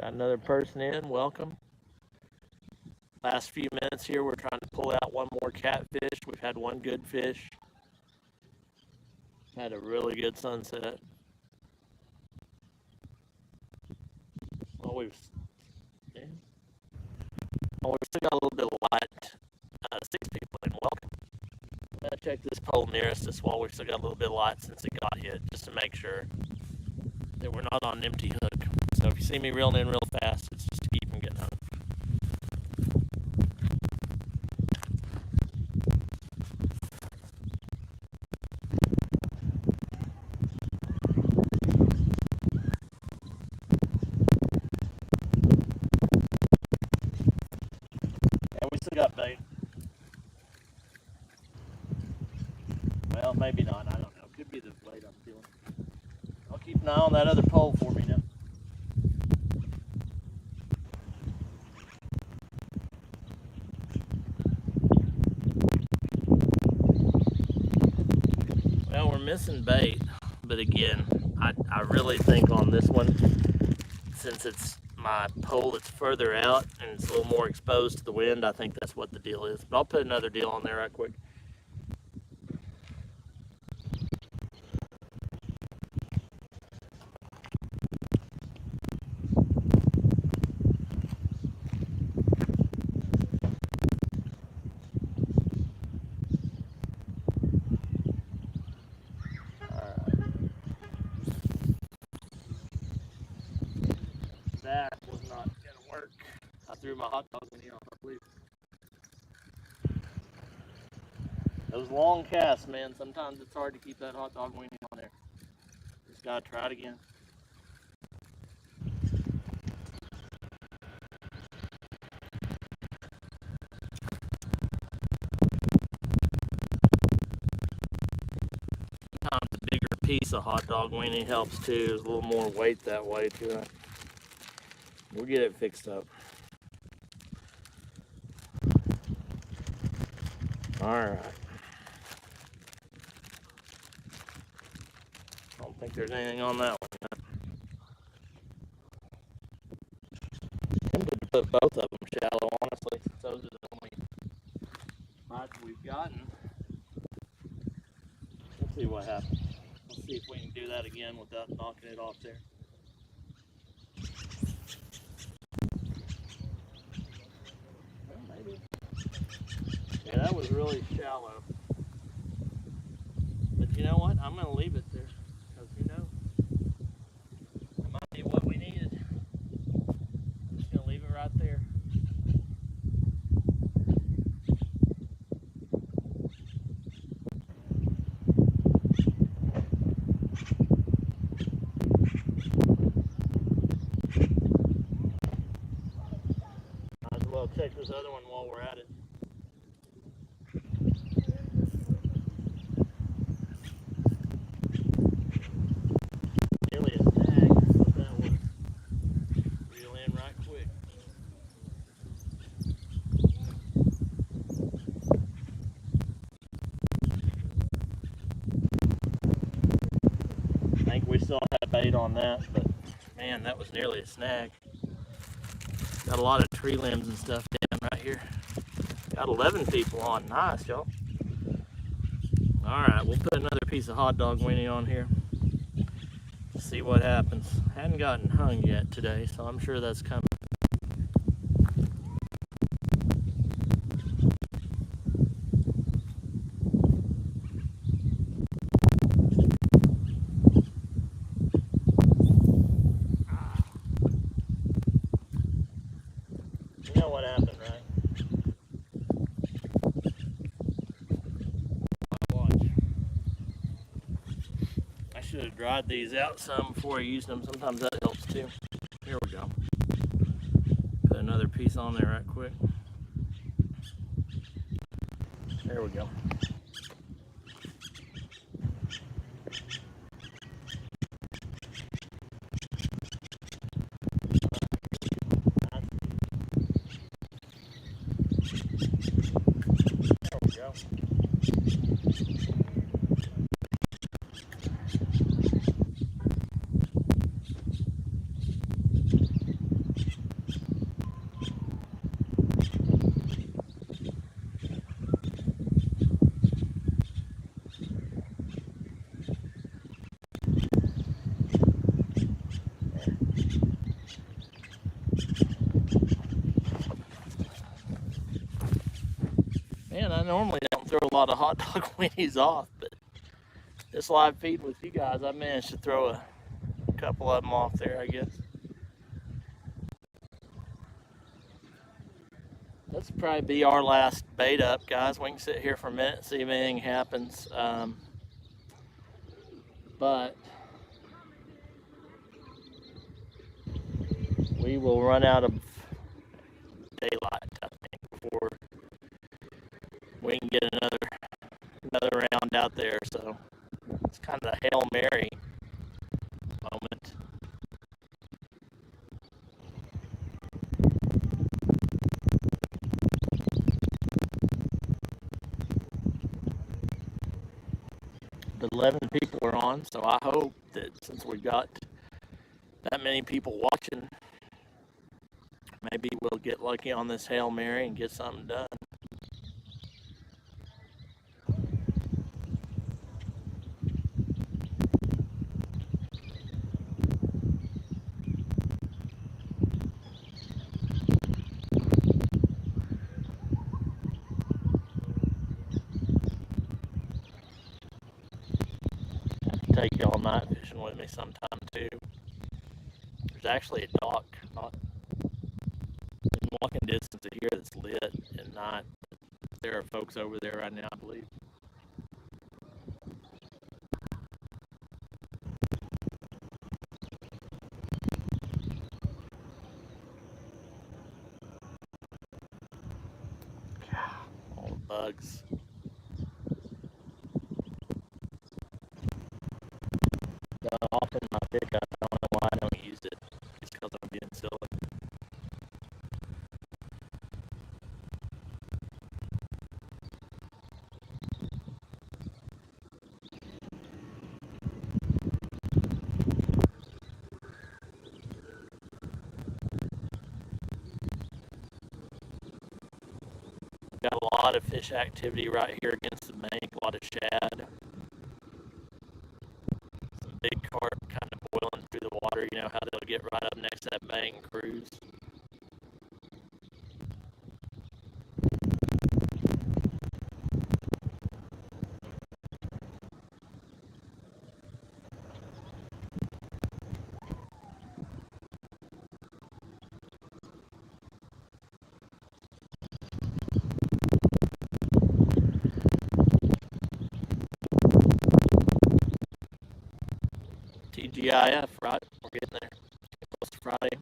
Got another person in. Welcome. Last few minutes here, we're trying to pull out one more catfish. We've had one good fish. Had a really good sunset. Well, we've still got a little bit of light. 6 people in. Welcome. I'm gonna check this pole nearest us while we've still got a little bit of light since it got hit, just to make sure that we're not on an empty hook. So if you see me reeling in real fast, it's just to keep from getting hung. Yeah, we still got bait. Well, maybe not. I don't know. Could be the blade I'm feeling. I'll keep an eye on that other pole for me now. Well, we're missing bait, but again, I really think on this one, since it's my pole that's further out and it's a little more exposed to the wind, I think that's what the deal is. But I'll put another deal on there right quick. threw my hot dogs in the I believe. Those long casts, man, sometimes it's hard to keep that hot dog weenie on there. Just gotta try it again. Sometimes a bigger piece of hot dog weenie helps too. There's a little more weight that way to it. We'll get it fixed up. Alright. I don't think there's anything on that one yet. I'm tempted to put both of them shallow, honestly, since those are the only spots we've gotten. We'll see what happens. We'll see if we can do that again without knocking it off there. Well, maybe. Yeah, that was really shallow. But you know what? I'm going to leave it there. Because, you know, that might be what we needed. I'm just going to leave it right there. Might as well check this other one while we're at it. Nearly a snag. That's what that was. Reel in right quick. I think we still had bait on that, but man, that was nearly a snag. Got a lot of tree limbs and stuff down right here. Got 11 people on. Nice, y'all. Alright, we'll put another piece of hot dog weenie on here. See what happens. Hadn't gotten hung yet today, so I'm sure that's coming. You know what happened, right? Watch. I should have dried these out some before I used them. Sometimes that helps too. Here we go. Put another piece on there right quick. There we go. There we go. Man, I normally don't throw a lot of hot dog weenies off, but this live feed with you guys, I managed to throw a couple of them off there, I guess. This will probably be our last bait up, guys. We can sit here for a minute and see if anything happens. But we will run out of daylight, I think, before we can get another round out there. So it's kind of a Hail Mary moment. The 11 people are on, so I hope that since we've got that many people watching, maybe we'll get lucky on this Hail Mary and get something done. Take y'all night fishing with me sometime too. There's actually a dock not walking distance of here that's lit and not. There are folks over there right now, I believe. All the bugs. Often my pickup, I don't know why I don't use it. It's because I'm being silly. Got a lot of fish activity right here against the bank, a lot of shad. Some big carp kind of boiling through the water, you know how they'll get right up next to that bank and cruise. TGIF, right? We're getting there. Close to Friday.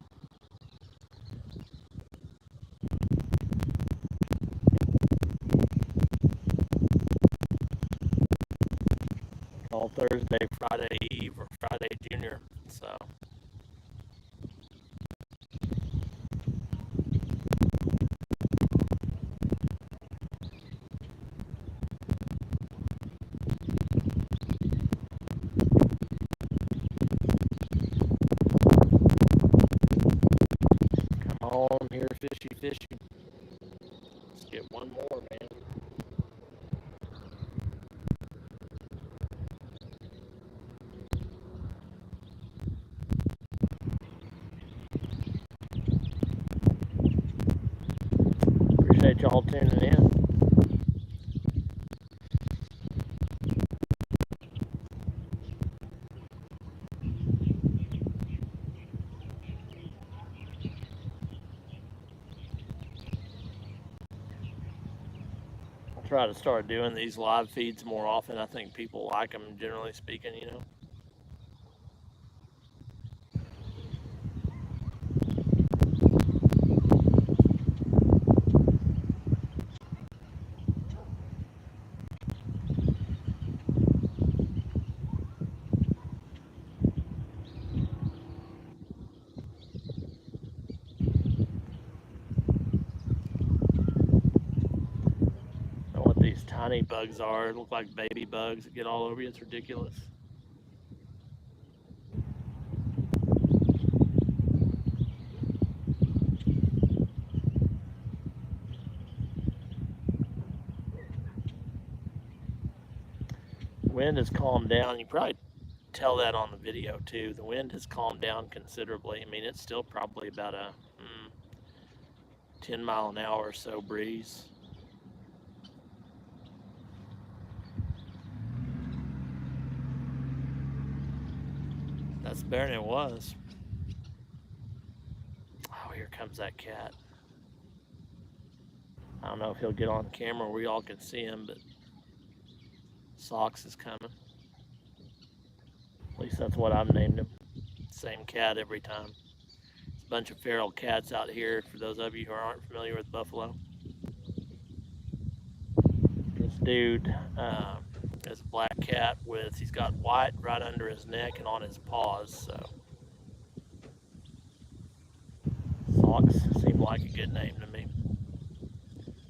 All Thursday, Friday Eve, or Friday Junior. So. Come on here, fishy. Let's get one more, man. Appreciate y'all tuning in. I'll try to start doing these live feeds more often. I think people like them, generally speaking, you know. Tiny bugs are. It look like baby bugs that get all over you. It's ridiculous. The wind has calmed down. You probably tell that on the video too. The wind has calmed down considerably. I mean, it's still probably about a 10 mile an hour or so breeze. That's better than it was. Oh, here comes that cat. I don't know if he'll get on camera where y'all can see him, but Socks is coming. At least that's what I've named him. Same cat every time. It's a bunch of feral cats out here, for those of you who aren't familiar with buffalo. This dude is a black cat he's got white right under his neck and on his paws, so. Socks seemed like a good name to me.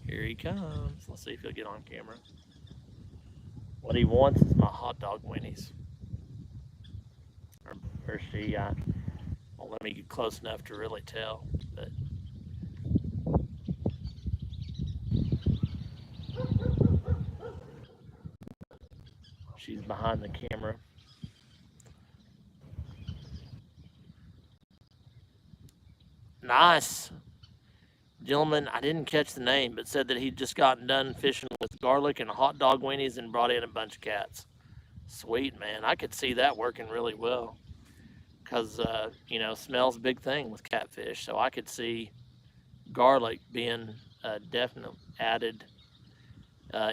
Here he comes. Let's see if he'll get on camera. What he wants is my hot dog winnies. Or she, won't let me get close enough to really tell, but. She's behind the camera. Nice. Gentleman, I didn't catch the name, but said that he'd just gotten done fishing with garlic and hot dog winnies and brought in a bunch of cats. Sweet, man. I could see that working really well. Because, you know, smell's a big thing with catfish. So I could see garlic being a definite added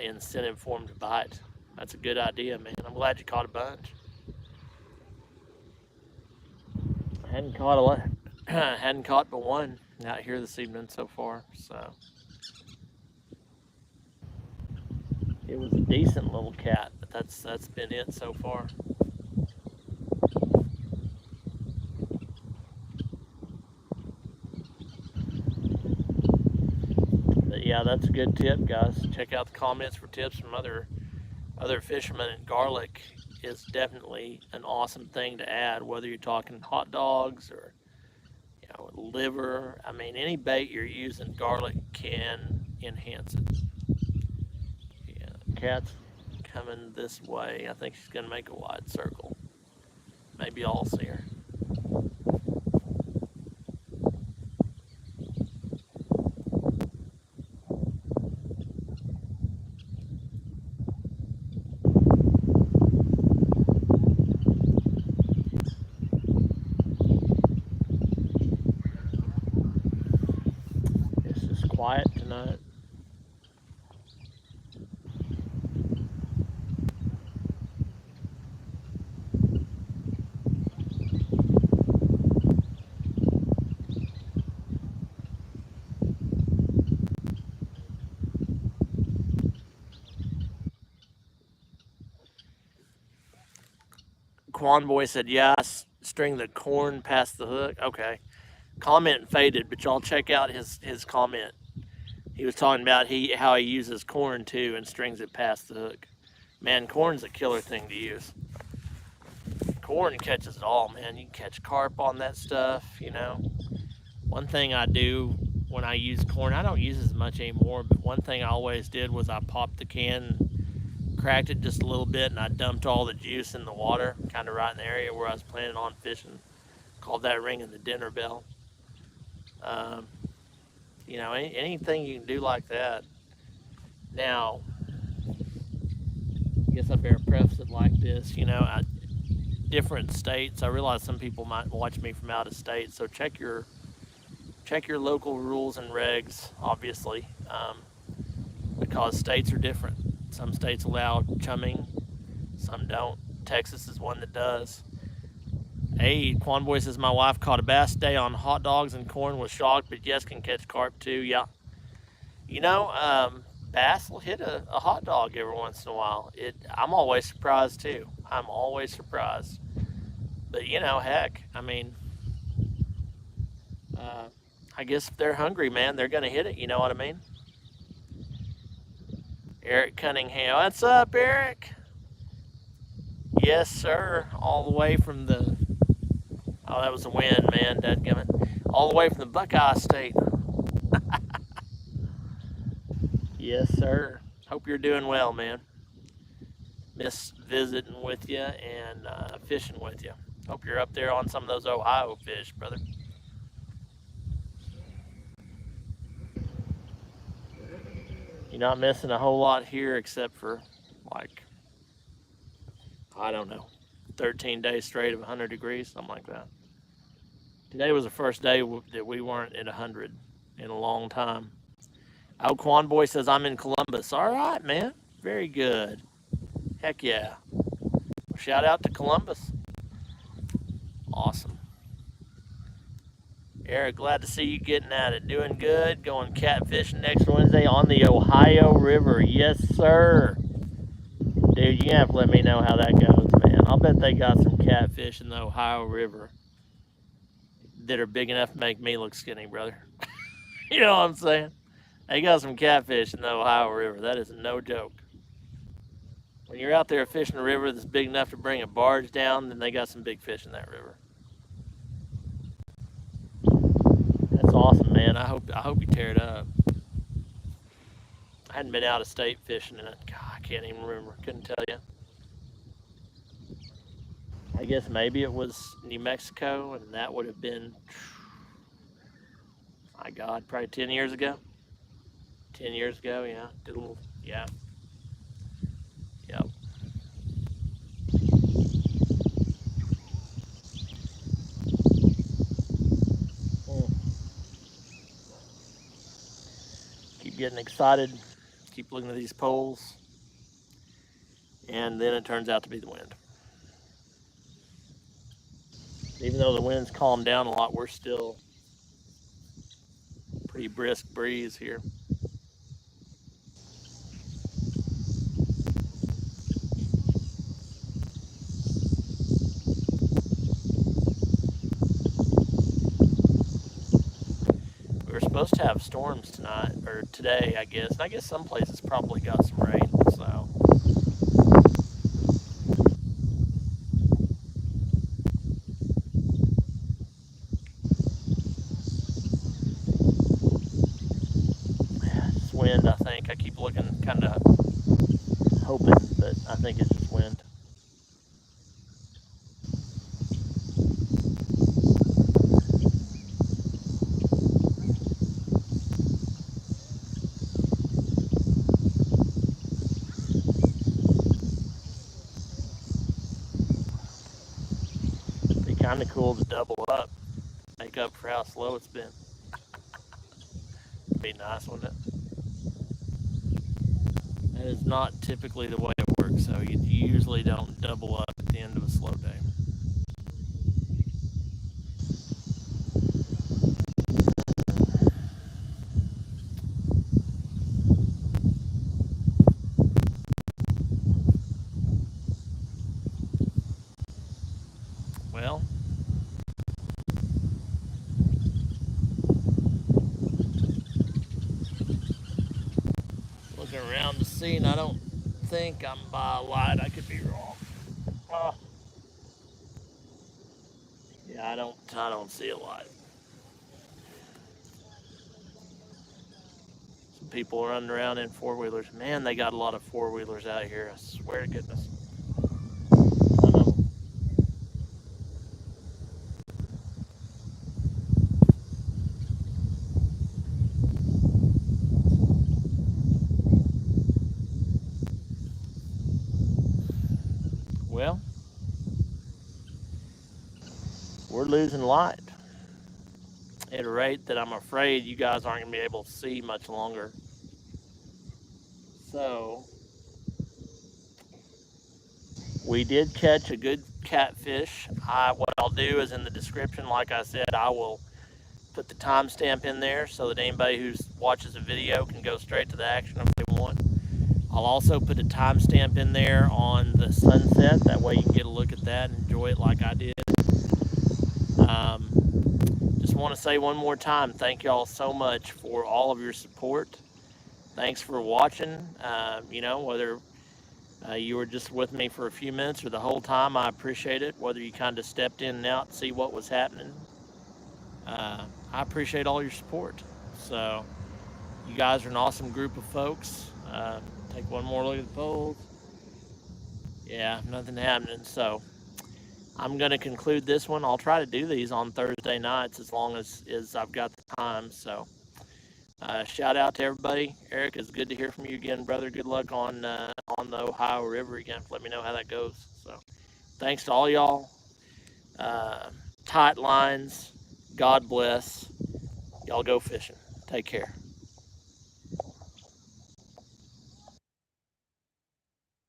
incentive for them to bite. That's a good idea, man. I'm glad you caught a bunch. I hadn't caught a lot. Hadn't caught but one out here this evening so far. So it was a decent little cat, but that's been it so far. But yeah, that's a good tip, guys. Check out the comments for tips from other fishermen. And garlic is definitely an awesome thing to add, whether you're talking hot dogs or liver. I mean, any bait you're using, garlic can enhance it. Yeah, cat's coming this way. I think she's gonna make a wide circle. Maybe I'll see her. It's just quiet tonight. Quan Boy said, "Yeah, string the corn past the hook." Okay, comment faded, but y'all check out his comment. He was talking about how he uses corn too and strings it past the hook. Man, corn's a killer thing to use. Corn catches it all, man. You can catch carp on that stuff. One thing I do when I use corn, I don't use it as much anymore, but one thing I always did was I popped the can, cracked it just a little bit, and I dumped all the juice in the water, kind of right in the area where I was planning on fishing. Called that ringing the dinner bell. Anything you can do like that. Now, I guess I better preface it like this. Different states. I realize some people might watch me from out of state, so check your local rules and regs, obviously, because states are different. Some states allow chumming, some don't. Texas is one that does. Hey, Quan Boy says, my wife caught a bass today on hot dogs and corn, was shocked, but yes, can catch carp too. Yeah. Bass will hit a hot dog every once in a while. I'm always surprised too. I'm always surprised. But heck, I mean, I guess if they're hungry, man, they're gonna hit it. You know what I mean? Eric Cunningham, what's up, Eric? Yes, sir. All the way from the. Oh, that was the wind, man. Dadgummit. All the way from the Buckeye State. Yes, sir. Hope you're doing well, man. Miss visiting with you and fishing with you. Hope you're up there on some of those Ohio fish, brother. You're not missing a whole lot here except for, I don't know, 13 days straight of 100 degrees, something like that. Today was the first day that we weren't at 100 in a long time. Oh, Quan Boy says, I'm in Columbus. All right, man. Very good. Heck yeah. Shout out to Columbus. Awesome. Eric, glad to see you getting at it. Doing good. Going catfishing next Wednesday on the Ohio River. Yes, sir. Dude, you have to let me know how that goes, man. I'll bet they got some catfish in the Ohio River that are big enough to make me look skinny, brother. You know what I'm saying? They got some catfish in the Ohio River. That is no joke. When you're out there fishing a river that's big enough to bring a barge down, then they got some big fish in that river. That's awesome, man. I hope you tear it up. I hadn't been out of state fishing in it. God, I can't even remember. Couldn't tell you. I guess maybe it was New Mexico, and that would have been, my God, probably 10 years ago. 10 years ago, yeah. Did a little, yeah. Yep. getting excited, keep looking at these poles, and then it turns out to be the wind. Even though the wind's calmed down a lot, we're still pretty brisk breeze here. We were supposed to have storms tonight, or today, I guess. And I guess some places probably got some rain, so. It's wind, I think. I keep looking, kind of hoping, but I think it's just wind. Be kind of cool to double up, make up for how slow it's been. Be nice, wouldn't it? That is not typically the way it works, so you usually don't double up at the end of a slow day. Well, looking around the scene, I don't think I'm by a light. I could be wrong. Yeah, I don't see a light. Some people running around in four-wheelers. Man, they got a lot of four-wheelers out here. I swear to goodness. I know. Well, we're losing light at a rate that I'm afraid you guys aren't going to be able to see much longer. So, we did catch a good catfish. What I'll do is in the description, like I said, I will put the timestamp in there so that anybody who watches the video can go straight to the action if they want. I'll also put a timestamp in there on the sunset. That way you can get a look at that and enjoy it like I did. Just want to say one more time, thank y'all so much for all of your support. Thanks for watching. Whether you were just with me for a few minutes or the whole time, I appreciate it. Whether you kind of stepped in and out to see what was happening, I appreciate all your support. So you guys are an awesome group of folks. Take one more look at the polls. Yeah, nothing happening. So I'm going to conclude this one. I'll try to do these on Thursday nights as long as I've got the time. So shout out to everybody. Eric, it's good to hear from you again, brother. Good luck on the Ohio River again. Let me know how that goes. So thanks to all y'all. Tight lines. God bless. Y'all go fishing. Take care.